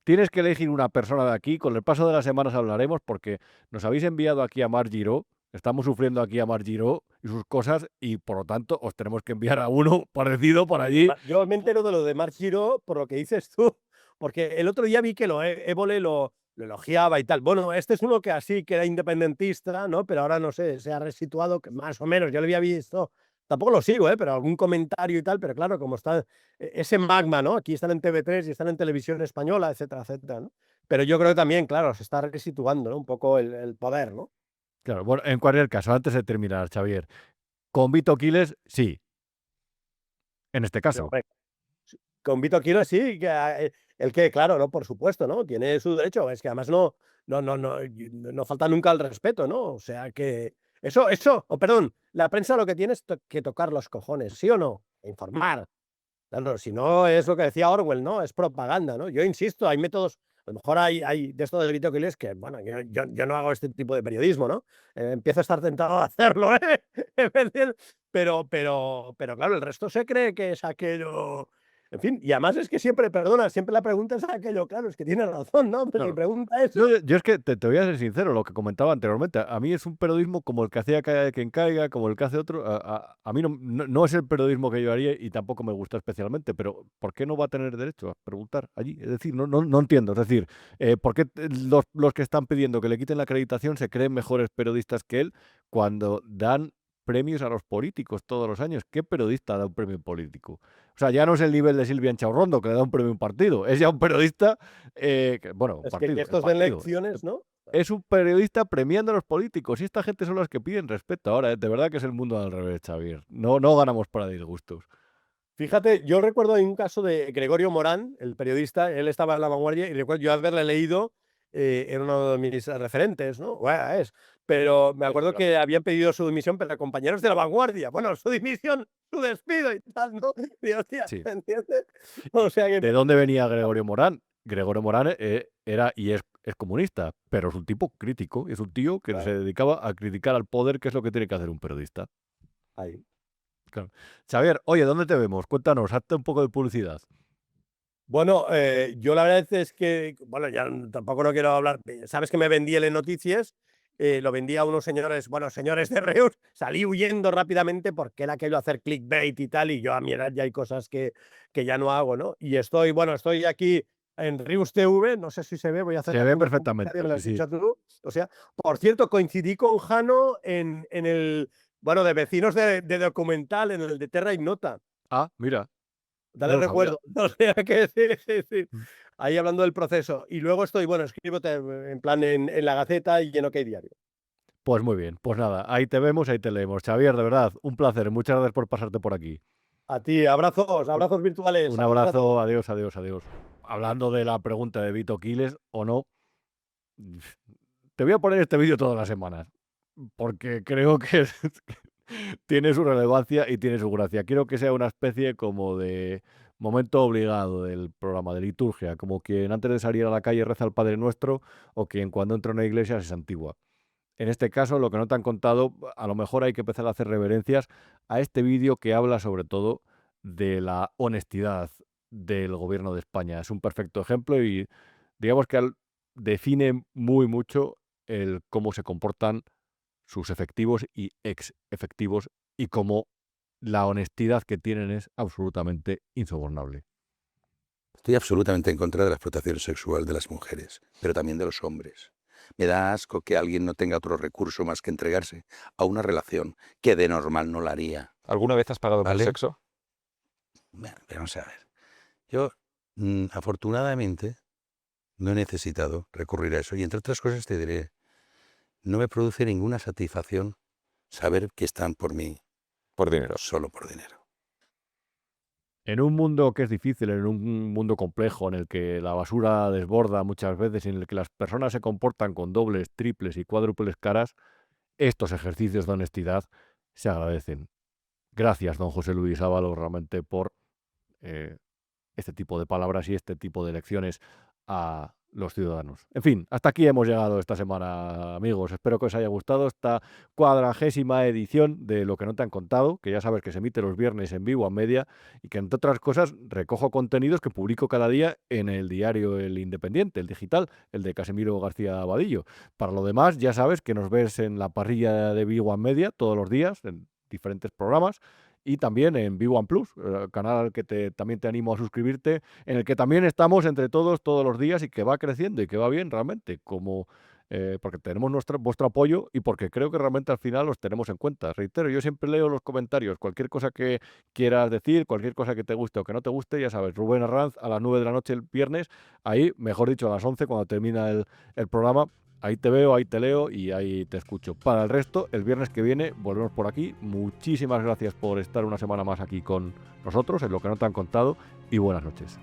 tienes que elegir una persona de aquí. Con el paso de las semanas hablaremos porque nos habéis enviado aquí a Marc Giró. Estamos sufriendo aquí a Marc Giró y sus cosas y por lo tanto os tenemos que enviar a uno parecido por allí. Yo me entero de lo de Marc Giró por lo que dices tú, porque el otro día vi que Évole lo elogiaba y tal. Bueno, este es uno que así, que era independentista, ¿no? Pero ahora no sé, se ha resituado, que más o menos, yo lo había visto. Tampoco lo sigo, pero algún comentario y tal, pero claro, como está ese magma, ¿no? Aquí están en TV3 y están en Televisión Española, etcétera, etcétera, ¿no? Pero yo creo que también, claro, se está resituando, ¿no? Un poco el poder, ¿no? Claro, bueno, en cualquier caso, antes de terminar, Xavier, con Vito Quiles, sí. En este Pero, caso. hombre, con Vito Quiles sí, que el que, claro, ¿no? Por supuesto, ¿no? Tiene su derecho. Es que además no falta nunca el respeto, ¿no? O sea que perdón, la prensa lo que tiene es que tocar los cojones, ¿sí o no? Informar. Claro, si no es lo que decía Orwell, ¿no? Es propaganda, ¿no? Yo insisto, hay métodos, a lo mejor hay de esto de Vito Quiles que, bueno, yo no hago este tipo de periodismo, ¿no? Empiezo a estar tentado a hacerlo, ¿eh? Pero claro, el resto se cree que es aquello. En fin, y además es que siempre, perdona, siempre la pregunta es aquello, claro, es que tiene razón, ¿no? Pero mi Claro. pregunta es. Yo es que te voy a ser sincero, lo que comentaba anteriormente. A mí es un periodismo como el que hacía quien caiga, como el que hace otro. A mí no es el periodismo que yo haría y tampoco me gusta especialmente, pero ¿por qué no va a tener derecho a preguntar allí? Es decir, no entiendo. Es decir, ¿por qué los que están pidiendo que le quiten la acreditación se creen mejores periodistas que él cuando dan premios a los políticos todos los años? ¿Qué periodista da un premio político? O sea, ya no es el nivel de Silvia Chaurrondo, que le da un premio a un partido. Es ya un periodista, bueno, Es partido, que el estos ven partido. lecciones, ¿no? Es un periodista premiando a los políticos. Y esta gente son las que piden respeto ahora. De verdad que es el mundo al revés, Xavier. No ganamos para disgustos. Fíjate, yo recuerdo un caso de Gregorio Morán, el periodista, él estaba en La Vanguardia y recuerdo yo haberle leído, era uno de mis referentes, ¿no? Bueno, pero me acuerdo que habían pedido su dimisión, pero compañeros de La Vanguardia. Bueno, su dimisión, su despido y tal, ¿no? Y hostia, Sí. ¿me entiendes? O sea que. ¿De dónde venía Gregorio Morán? Gregorio Morán era y es comunista, pero es un tipo crítico. Es un tío que se dedicaba a criticar al poder, que es lo que tiene que hacer un periodista. Ahí. Claro. Xavier, oye, ¿dónde te vemos? Cuéntanos, hazte un poco de publicidad. Bueno, yo la verdad es que, bueno, ya tampoco no quiero hablar, sabes que me vendí el Noticias, lo vendí a unos señores, bueno, señores de Reus, salí huyendo rápidamente porque era aquello hacer clickbait y tal, y yo a mi edad ya hay cosas que ya no hago, ¿no? Y estoy aquí en Reus TV, no sé si se ve, voy a hacer. Se ve perfectamente, me lo has sí. dicho tú. O sea, por cierto, coincidí con Jano en el, bueno, de vecinos de documental, en el de Terra Ignota. Ah, mira. Dale No lo recuerdo. O sea que sí. Ahí hablando del proceso. Y luego estoy, bueno, escribo en plan en La Gaceta y en OK Diario. Pues muy bien, pues nada, ahí te vemos, ahí te leemos. Xavier, de verdad, un placer. Muchas gracias por pasarte por aquí. A ti, abrazos virtuales. Un abrazo, adiós. Hablando de la pregunta de Vito Quiles o no, te voy a poner este vídeo todas las semanas, porque creo que tiene su relevancia y tiene su gracia. Quiero que sea una especie como de momento obligado del programa de liturgia, como quien antes de salir a la calle reza el Padre Nuestro o quien cuando entra a una iglesia se santigua. En este caso, lo que no te han contado, a lo mejor hay que empezar a hacer reverencias a este vídeo que habla sobre todo de la honestidad del gobierno de España. Es un perfecto ejemplo y digamos que define muy mucho el cómo se comportan sus efectivos y ex efectivos y cómo la honestidad que tienen es absolutamente insobornable. Estoy absolutamente en contra de la explotación sexual de las mujeres, pero también de los hombres. Me da asco que alguien no tenga otro recurso más que entregarse a una relación que de normal no la haría. ¿Alguna vez has pagado por ¿Vale? sexo? Bueno, vamos a ver. Yo, afortunadamente, no he necesitado recurrir a eso. Y entre otras cosas te diré, no me produce ninguna satisfacción saber que están por mí. Por dinero. Solo por dinero. En un mundo que es difícil, en un mundo complejo, en el que la basura desborda muchas veces, en el que las personas se comportan con dobles, triples y cuádruples caras, estos ejercicios de honestidad se agradecen. Gracias, don José Luis Ábalos, realmente por este tipo de palabras y este tipo de lecciones a los ciudadanos. En fin, hasta aquí hemos llegado esta semana, amigos. Espero que os haya gustado esta 40ª edición de Lo que no te han contado, que ya sabes que se emite los viernes en Vivo a Media y que, entre otras cosas, recojo contenidos que publico cada día en el diario El Independiente, el digital, el de Casimiro García Abadillo. Para lo demás, ya sabes que nos ves en la parrilla de Vivo a Media todos los días, en diferentes programas, y también en Vivo Plus, canal al que también te animo a suscribirte, en el que también estamos entre todos los días y que va creciendo y que va bien realmente, porque tenemos vuestro apoyo y porque creo que realmente al final os tenemos en cuenta. Reitero, yo siempre leo los comentarios, cualquier cosa que quieras decir, cualquier cosa que te guste o que no te guste, ya sabes, Rubén Arranz a las 9 de la noche el viernes, ahí, mejor dicho, a las 11 cuando termina el programa. Ahí te veo, ahí te leo y ahí te escucho. Para el resto, el viernes que viene volvemos por aquí. Muchísimas gracias por estar una semana más aquí con nosotros en Lo que no te han contado y buenas noches.